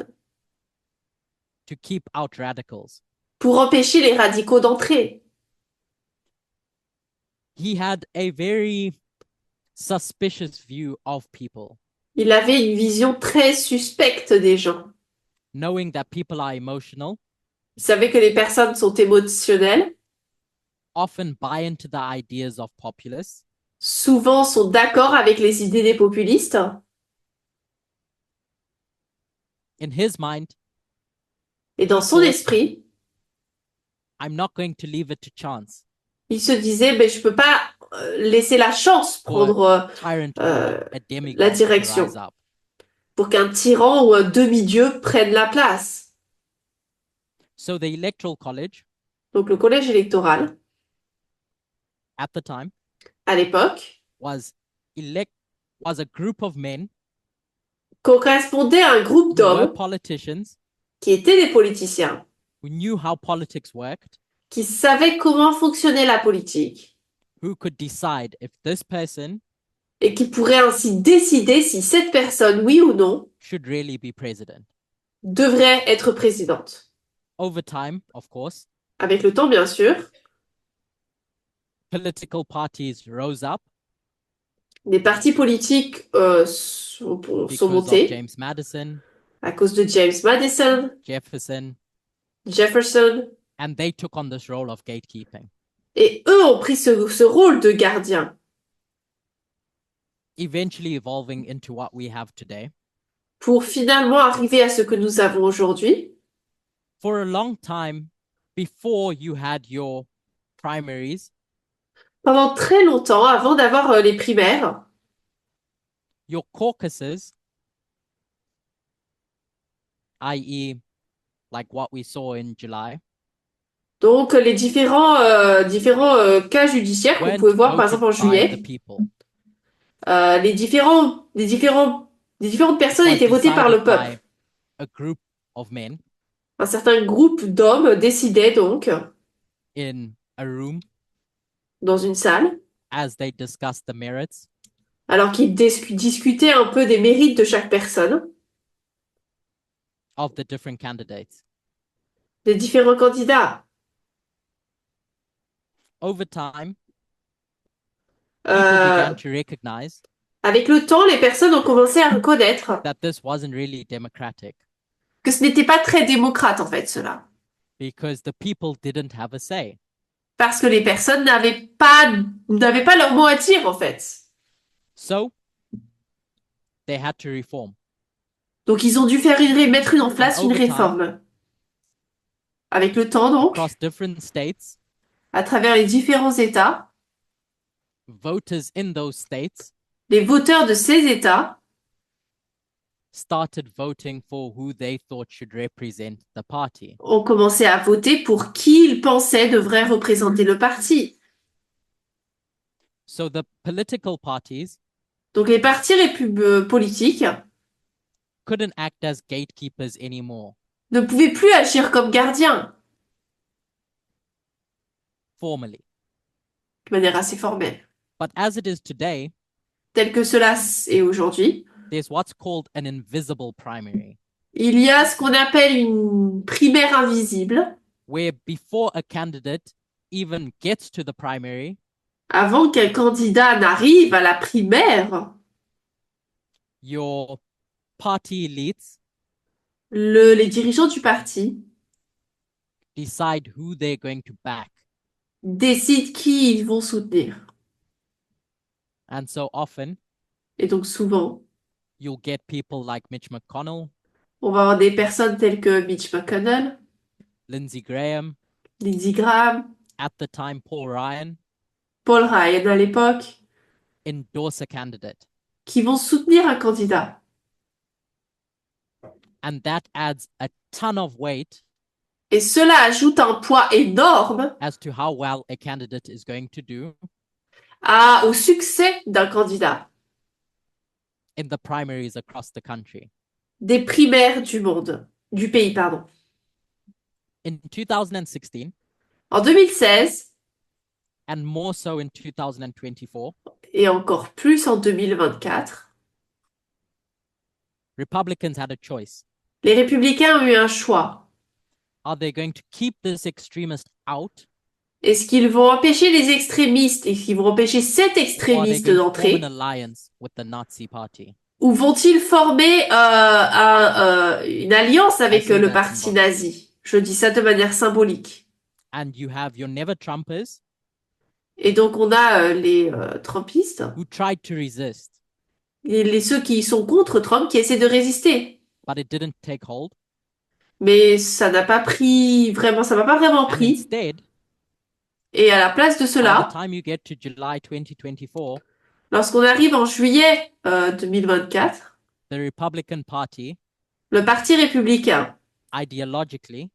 to keep out radicals. pour empêcher les radicaux d'entrer. He had a very suspicious view of people, Il avait une vision très suspecte des gens. knowing that people are emotional, Il savait que les personnes sont émotionnelles, often buy into the ideas of populists, souvent sont d'accord avec les idées des populistes. in his mind, Et dans son esprit, I'm not going to leave it to chance il se disait, je ne peux pas laisser la chance prendre tyrant or a demigod la to direction rise up. pour qu'un tyran ou un demi-dieu prenne la place. So the Electoral College Donc le collège électoral, at the time à l'époque, was a group of men correspondait à un groupe who were d'hommes politicians qui étaient des politiciens, who knew how politics worked, qui savaient comment fonctionnait la politique who could decide if this person et qui pourraient ainsi décider si cette personne, oui ou non, should really be president. devrait être présidente. Over time, of course, Avec le temps, bien sûr, political parties rose up des partis politiques sont because of montés James Madison, à cause de James Madison, Jefferson, Jefferson, and they took on this role of gatekeeping, et eux ont pris ce rôle de gardien, eventually evolving into what we have today. pour finalement arriver à ce que nous avons aujourd'hui. For a long time, before you had your primaries, Pendant très longtemps, avant d'avoir les primaires, your caucuses, i.e., like what we saw in July, donc les différents cas judiciaires qu'on weren't pouvait voir par exemple en voted by the juillet, people. les différentes personnes Was étaient votées par le decided peuple. by a group of men Un certain groupe d'hommes décidait donc, in a room dans une salle, as they discussed the merits alors qu'ils discutaient un peu des mérites de chaque personne, of the different candidates. des différents candidats. Over time, people Euh, began to recognize avec le temps, les personnes ont commencé à reconnaître that this wasn't really democratic que ce n'était pas très démocrate en fait, cela. because the people didn't have a say. Parce que les personnes n'avaient pas leur mot à dire, en fait. So they had to reform. Donc, ils ont dû mettre en place une over time, réforme. Avec le temps, donc, across different states, à travers les différents États, voters in those states les voteurs de ces États started voting for who they thought should represent the party. ont commencé à voter pour qui ils pensaient devrait représenter le parti. So the political parties Donc, les partis politiques couldn't act as gatekeepers anymore ne pouvaient plus agir comme gardiens, formally. de manière assez formelle. But as it is today, Tel que cela est aujourd'hui, there's what's called an invisible primary, il y a ce qu'on appelle une primaire invisible. where before a candidate even gets to the primary, Avant qu'un candidat n'arrive à la primaire, your party elites les dirigeants du parti decide who they're going to back. décident qui ils vont soutenir. And so often, Et donc souvent, you'll get people like Mitch McConnell, on va avoir des personnes telles que Mitch McConnell, Lindsey Graham, Lindsey Graham, at the time Paul Ryan, Paul Ryan à l'époque, endorse a candidate. qui vont soutenir un candidat. And that adds a ton of weight Et cela ajoute un poids énorme as to how well a candidate is going to do au succès d'un candidat, in the primaries across the country. des primaires du pays, pardon. In 2016, En 2016, and more so in 2024, et encore plus en 2024, Republicans had a choice. les républicains ont eu un choix. Are they going to keep this extremist out, Est-ce qu'ils vont empêcher les extrémistes? Est-ce qu'ils vont empêcher cet or are they extrémiste going to form d'entrer? an alliance with the Nazi party? Ou vont-ils former une alliance avec say le that parti symbolically. nazi? Je dis ça de manière symbolique. And you have your never Trumpers Et donc on a les Trumpistes, who tried to resist, ceux qui sont contre Trump, qui essaient de résister. but it didn't take hold. Mais ça n'a pas pris vraiment, ça m'a pas vraiment And pris. instead, Et à la place de by the cela, time you get to July 2024, lorsqu'on arrive en juillet 2024, the Republican Party, le Parti républicain, ideologically,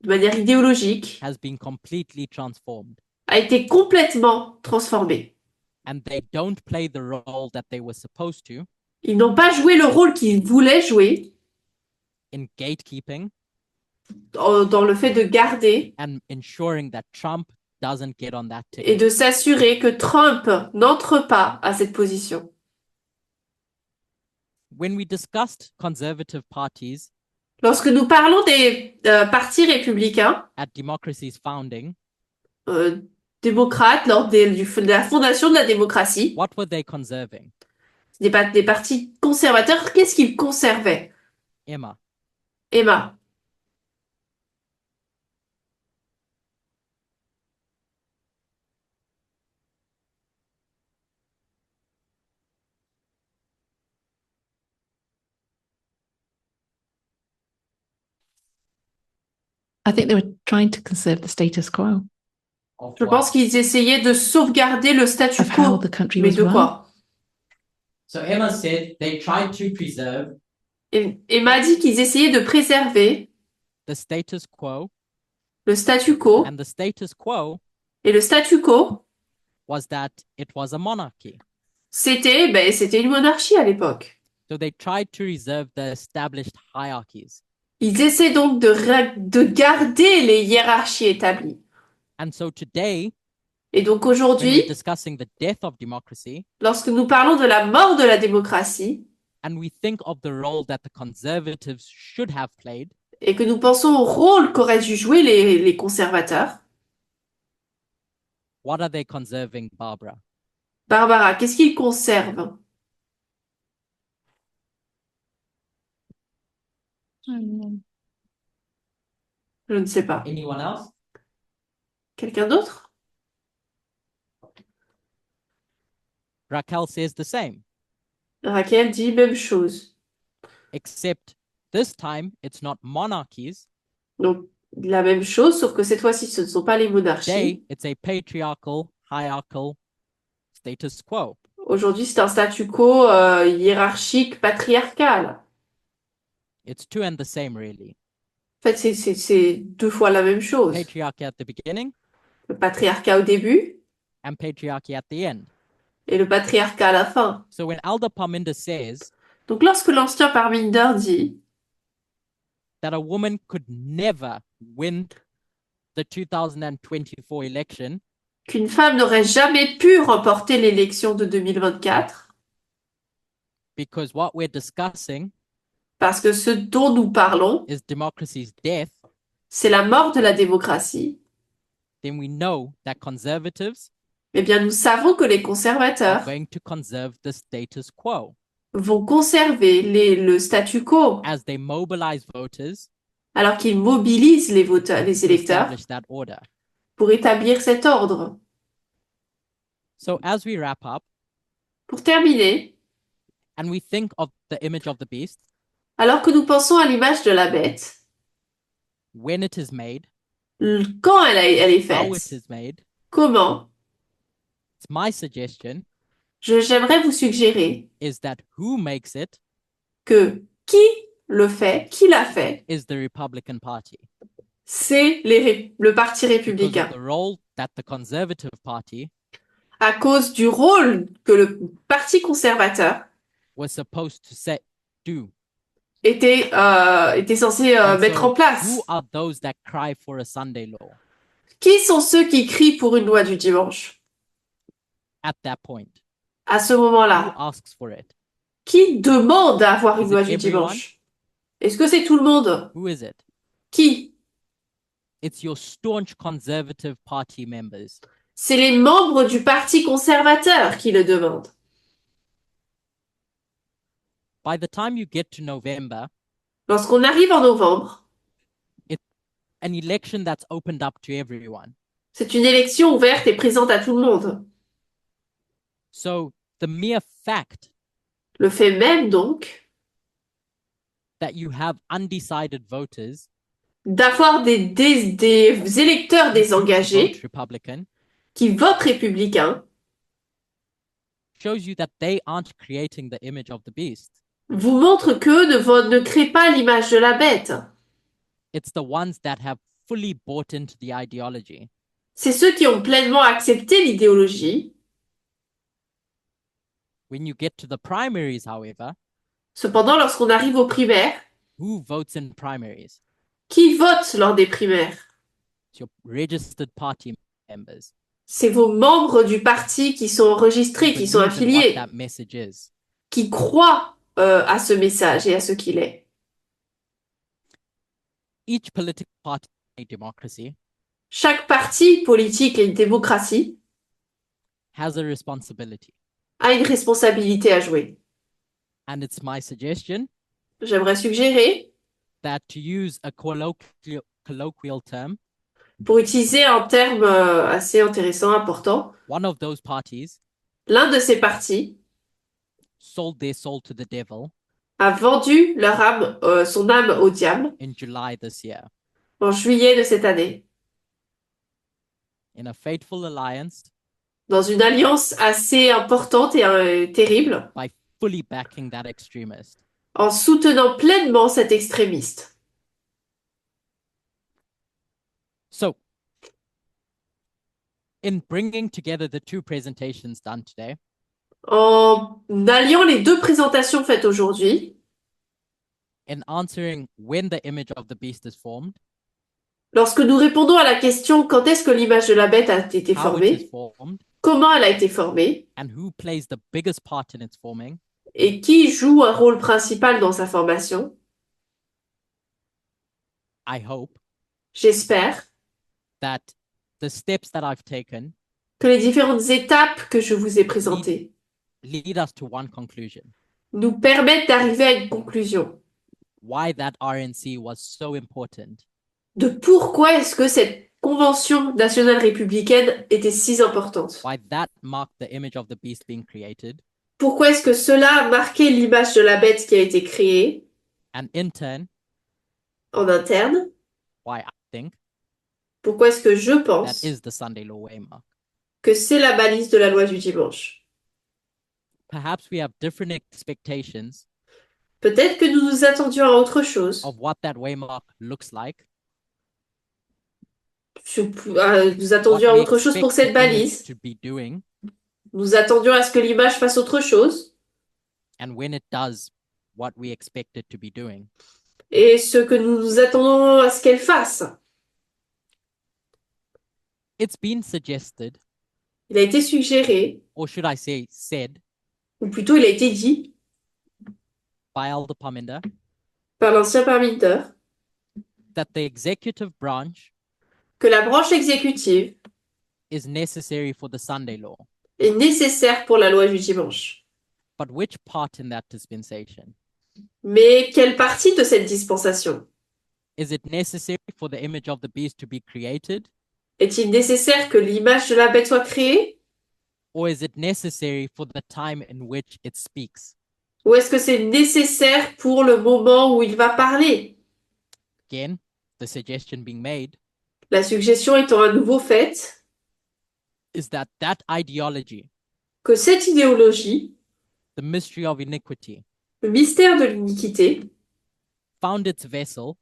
de manière idéologique, has been completely transformed. a été complètement transformé. And they don't play the role that they were supposed to Ils n'ont pas joué le rôle qu'ils voulaient jouer in gatekeeping dans le fait de garder and ensuring that Trump doesn't get on that et ticket. de s'assurer que Trump n'entre pas à cette position. When we discussed conservative parties Lorsque nous parlons des partis républicains, at democracy's founding, euh, démocrates, de la fondation de la démocratie, what were they conserving? des partis conservateurs, qu'est-ce qu'ils conservaient? Emma, Emma, I think they were trying to conserve the status quo of je what? pense qu'ils essayaient de sauvegarder le statu of how quo. the country Mais was de run. quoi? So Emma said they tried to preserve Et Emma a dit qu'ils essayaient de préserver the status quo, le statu quo. and the status quo Et le statu quo, was that it was a monarchy. c'était une monarchie à l'époque. So they tried to reserve the established hierarchies. Ils essaient donc de garder les hiérarchies établies. And so today, Et donc when we're aujourd'hui, discussing the death of democracy, lorsque nous parlons de la mort de la démocratie and we think of the role that the conservatives should have played, et que nous pensons au rôle qu'auraient dû jouer les conservateurs, what are they conserving, Barbara? Barbara, qu'est-ce qu'ils conservent? Je ne sais pas. Anyone else? Quelqu'un d'autre? Raquel says the same, Raquel dit même chose. except this time it's not monarchies. Donc, la même chose, sauf que cette fois-ci, ce ne sont pas les Today, monarchies. it's a patriarchal, hierarchical status quo. Aujourd'hui, c'est un statu quo hiérarchique, patriarcal. It's two and the same, really. En fait, c'est deux fois la même chose. Patriarchy at the beginning Le patriarcat au début and patriarchy at the end. et le patriarcat à la fin. So when Elder Parminder says Donc, lorsque l'ancien Parminder dit that a woman could never win the 2024 election qu'une femme n'aurait jamais pu remporter l'élection de 2024, because what we're discussing parce que ce dont nous parlons, is democracy's death, c'est la mort de la démocratie, then we know that conservatives eh bien, nous savons que les are conservateurs going to conserve the status quo vont conserver le statu quo as they mobilize voters alors qu'ils mobilisent les voteurs, les to électeurs establish that order. pour établir cet ordre. So as we wrap up Pour terminer, and we think of the image of the beast, alors que nous pensons à l'image de la bête, when it is made, quand elle est how it faite, is made, comment, it's my suggestion j'aimerais vous suggérer is that who makes it que qui le fait, qui l'a fait, is the Republican Party. c'est le Parti Because républicain. of the role that the Conservative Party À cause du rôle que le Parti conservateur was supposed to do. était censé And mettre so en place. who are those that cry for a Sunday law Qui sont ceux qui crient pour une loi du dimanche at that point? à ce Who moment-là? asks for it? Qui demande à avoir Is une it loi du everyone? dimanche? Est-ce que c'est tout le monde? Who is it? Qui? It's your staunch Conservative Party members. C'est les membres du Parti conservateur qui le demandent. By the time you get to November, Lorsqu'on arrive en novembre, an election that's opened up to everyone. c'est une élection ouverte et présente à tout le monde. So the mere fact Le fait même, donc, that you have undecided voters d'avoir des électeurs who désengagés vote Republican qui votent républicain shows you that they aren't creating the image of the beast. vous montre qu'eux ne créent pas l'image de la bête. It's the ones that have fully bought into the ideology. C'est ceux qui ont pleinement accepté l'idéologie. When you get to the primaries, however, Cependant, lorsqu'on arrive aux primaires, who votes in primaries? qui vote lors des primaires? It's your registered party members. C'est vos membres du parti qui sont enregistrés, who qui sont believe in what affiliés, that message is. qui croient à ce message et à ce qu'il est. Each political party in a democracy Chaque parti politique et une démocratie has a responsibility. a une responsabilité à jouer. And it's my suggestion J'aimerais suggérer, that to use a colloquial term, pour utiliser un terme assez intéressant, important, one of those parties l'un de ces partis sold their soul to the devil a vendu son âme au diable in July this year en juillet de cette année, in a fateful alliance dans une alliance assez importante et terrible, by fully backing that extremist. en soutenant pleinement cet extrémiste. So, in bringing together the two presentations done today, En alliant les deux présentations faites aujourd'hui, in answering when the image of the beast is formed, lorsque nous répondons à la question quand est-ce que l'image de la bête a été how it is formée, formed, comment elle a été formée, and who plays the biggest part in its forming, et qui joue un rôle principal dans sa formation, I hope j'espère that the steps that I've taken que les différentes étapes que je vous ai présentées lead us to one conclusion: nous permettent d'arriver à une conclusion why that RNC was so important de pourquoi est-ce que cette convention nationale républicaine était si importante? Why that marked the image of the beast being created, Pourquoi est-ce que cela marquait l'image de la bête qui a été créée and in turn, en interne? why I think Pourquoi est-ce que je that pense is the Sunday law waymark. que c'est la balise de la loi du dimanche? Perhaps we have different expectations Peut-être que nous nous attendions à autre chose. of what that waymark looks like, Nous what attendions à we autre chose pour expect cette the image balise. to be doing, Nous attendions à ce que l'image fasse autre chose. and when it does what we expect it to be doing. Et ce que nous nous attendons à ce qu'elle fasse. It's been suggested, Il a été suggéré, or should I say said, ou plutôt il a été dit by Elder Parminder par l'ancien Parmenter, that the executive branch que la branche exécutive is necessary for the Sunday law. est nécessaire pour la loi du dimanche. But which part in that dispensation? Mais quelle partie de cette dispensation? Is it necessary for the image of the beast to be created, Est-il nécessaire que l'image de la bête soit créée? or is it necessary for the time in which it speaks? Ou est-ce que c'est nécessaire pour le moment où il va parler? Again, the suggestion being made La suggestion étant à nouveau faite is that that ideology, que cette idéologie, the mystery of iniquity, le mystère de l'iniquité, found its vessel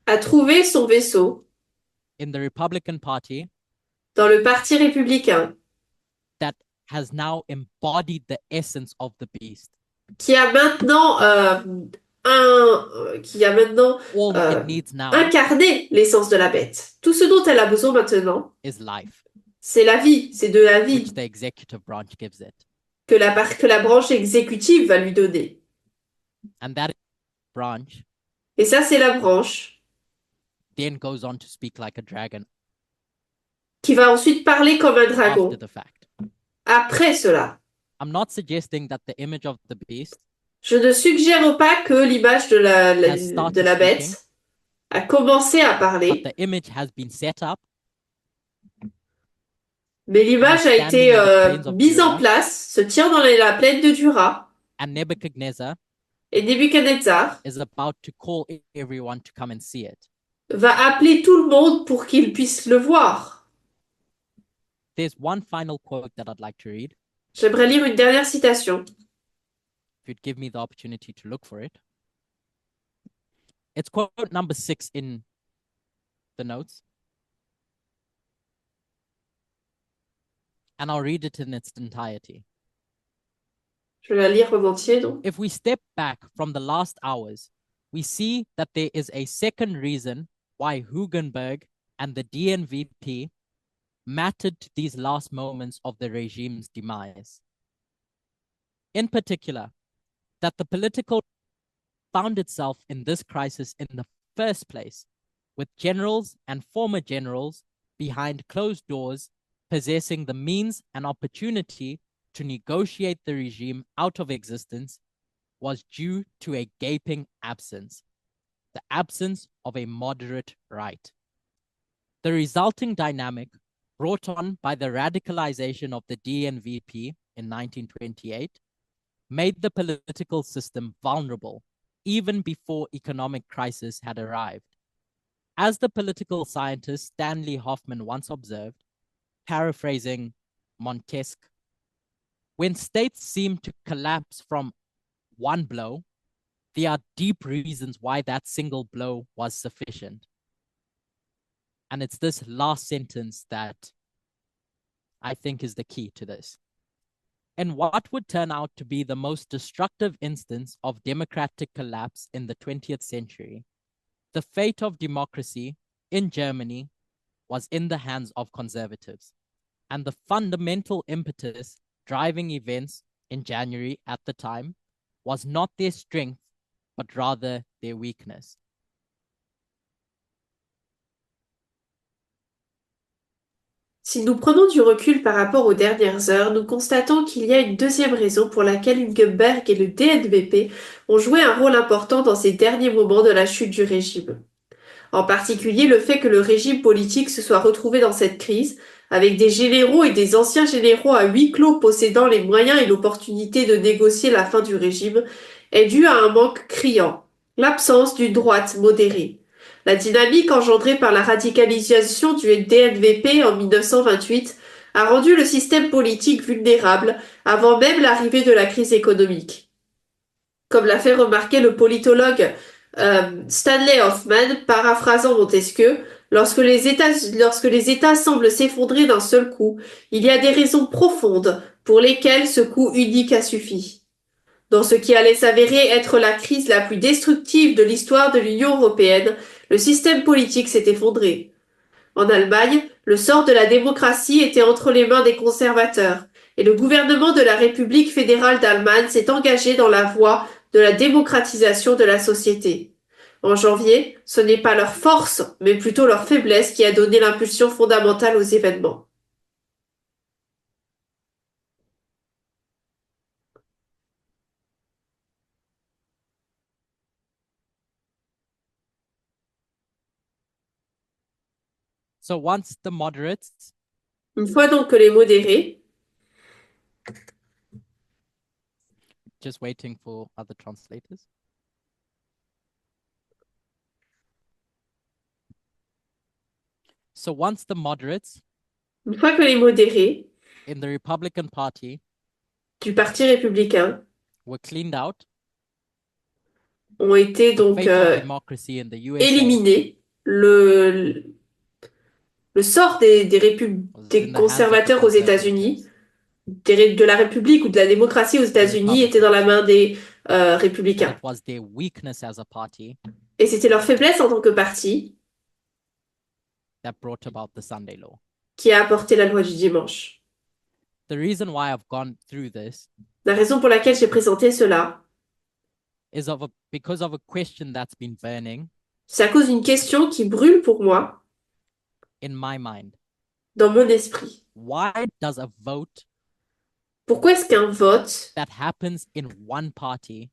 a trouvé son vaisseau in the Republican Party dans le Parti républicain, that has now embodied the essence of the beast. qui a maintenant, All Euh, it needs now incarné l'essence de la bête. Tout ce dont elle a besoin maintenant, is life, c'est la vie, c'est de la vie which the executive branch gives it. que la branche exécutive va lui donner. And that branch Et ça, c'est la branche then goes on to speak like a dragon qui va ensuite parler comme un dragon after the fact. après cela. I'm not suggesting that the image of the beast Je ne suggère pas que l'image de started de la bête speaking, a commencé à but parler, the image has been set up mais l'image a été mise en place, se tient dans la plaine de Dura, and Nebuchadnezzar et Nebuchadnezzar is about to call everyone to come and see it. va appeler tout le monde pour qu'il puisse le voir. There's one final quote that I'd like to read, J'aimerais lire une dernière citation. if you'd give me the opportunity to look for it. It's quote number 6 in the notes. And I'll read it in its entirety. Je vais la lire en entier, donc. If we step back from the last hours, we see that there is a second reason why Hugenberg and the DNVP mattered to these last moments of the regime's demise. In particular, that the political found itself in this crisis in the first place, with generals and former generals behind closed doors possessing the means and opportunity to negotiate the regime out of existence, was due to a gaping absence, the absence of a moderate right. The resulting dynamic, brought on by the radicalization of the DNVP in 1928, made the political system vulnerable even before economic crisis had arrived. As the political scientist Stanley Hoffman once observed, paraphrasing Montesquieu, when states seem to collapse from one blow, there are deep reasons why that single blow was sufficient. And it's this last sentence that I think is the key to this. And what would turn out to be the most destructive instance of democratic collapse in the 20th century, the fate of democracy in Germany was in the hands of conservatives. And the fundamental impetus driving events in January at the time was not their strength, but rather their weakness. Si nous prenons du recul par rapport aux dernières heures, nous constatons qu'il y a une deuxième raison pour laquelle Hugenberg et le DNVP ont joué un rôle important dans ces derniers moments de la chute du régime. En particulier le fait que le régime politique se soit retrouvé dans cette crise, avec des généraux et des anciens généraux à huis clos possédant les moyens et l'opportunité de négocier la fin du régime, est dû à un manque criant, l'absence d'une droite modérée. La dynamique engendrée par la radicalisation du DNVP en 1928 a rendu le système politique vulnérable avant même l'arrivée de la crise économique. Comme l'a fait remarquer le politologue Stanley Hoffman, paraphrasant Montesquieu, lorsque les États semblent s'effondrer d'un seul coup, il y a des raisons profondes pour lesquelles ce coup unique a suffi. Dans ce qui allait s'avérer être la crise la plus destructive de l'histoire de l'Union européenne, le système politique s'est effondré. En Allemagne, le sort de la démocratie était entre les mains des conservateurs, et le gouvernement de la République fédérale d'Allemagne s'est engagé dans la voie de la démocratisation de la société. En janvier, ce n'est pas leur force, mais plutôt leur faiblesse qui a donné l'impulsion fondamentale aux événements. So once the moderates Une fois donc que les modérés, just waiting for other translators. So once the moderates une fois que les modérés in the Republican Party du Parti républicain were cleaned out, ont été the donc fate of democracy in the USA éliminés, le sort des was des in the hands of the conservateurs aux États-Unis, de la République ou de la démocratie aux États-Unis, était dans la main des and républicains. it was their weakness as a party Et c'était leur faiblesse en tant que parti that brought about the Sunday law. qui a apporté la loi du dimanche. The reason why I've gone through this La raison pour laquelle j'ai présenté cela, is because of a question that's been burning c'est à cause d'une question qui brûle pour moi in my mind. dans mon esprit. Why does a vote Pourquoi est-ce qu'un vote that happens in one party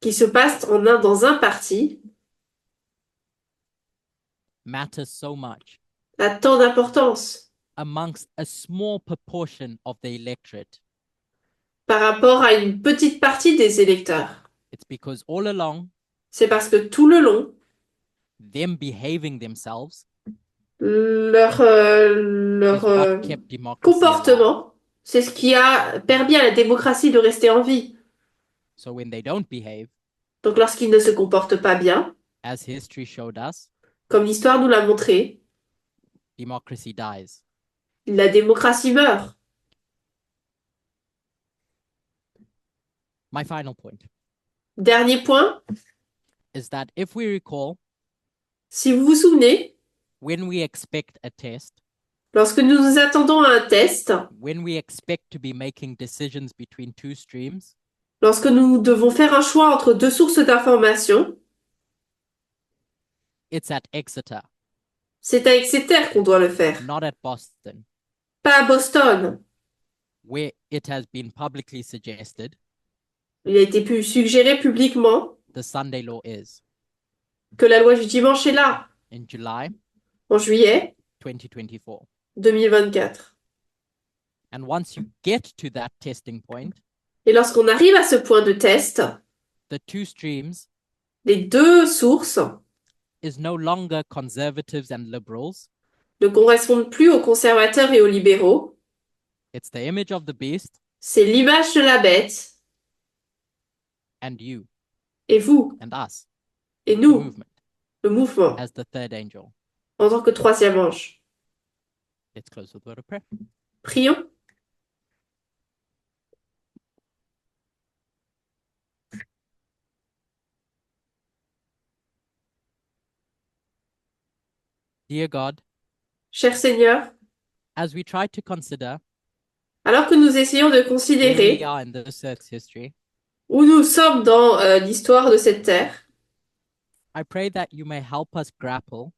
qui se passe dans un parti matters so much a tant d'importance amongst a small proportion of the electorate? par rapport à une petite partie des électeurs? It's because all along, C'est parce que tout le long, them behaving themselves leur is what kept democracy alive. comportement, c'est ce qui a permis à la démocratie de rester en vie. So when they don't behave, Donc lorsqu'ils ne se comportent pas bien, as history showed us, comme l'histoire nous l'a montré, democracy dies. la démocratie meurt. My final point Dernier point, is that if we recall, si vous vous souvenez, when we expect a test, lorsque nous nous attendons à un test, when we expect to be making decisions between two streams, lorsque nous devons faire un choix entre deux sources d'information, it's at Exeter, c'est à Exeter qu'on doit le faire, not at Boston, pas à Boston. where it has been publicly suggested Il a été pu suggérer publiquement the Sunday law is que la loi du dimanche est là, in July en juillet 2024. 2024. And once you get to that testing point, Et lorsqu'on arrive à ce point de test, the two streams les deux sources is no longer conservatives and liberals. ne correspondent plus aux conservateurs et aux libéraux. It's the image of the beast C'est l'image de la bête, and you et vous, and us, et the nous, movement, le mouvement, as the third angel. en tant que troisième ange. Let's close with a word of prayer. Prions. Dear God, Cher Seigneur, as we try to consider alors que nous essayons de where we considérer are in this earth's history, où nous sommes dans l'histoire de cette terre, I pray that you may help us grapple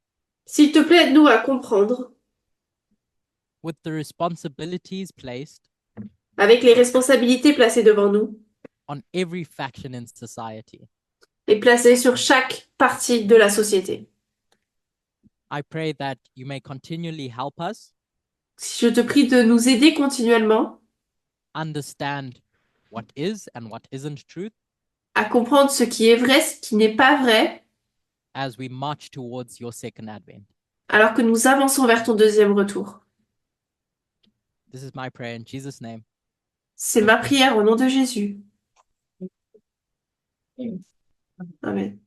s'il te plaît, aide-nous à comprendre with the responsibilities placed avec les responsabilités placées devant nous on every faction in society. et placées sur chaque partie de la société. I pray that you may continually help us Si je te prie de nous aider continuellement understand what is and what isn't truth à comprendre ce qui est vrai, ce qui n'est pas vrai, as we march towards your second advent. alors que nous avançons vers ton deuxième retour. This is my prayer in Jesus' name. C'est ma prière au nom de Jésus. Amen.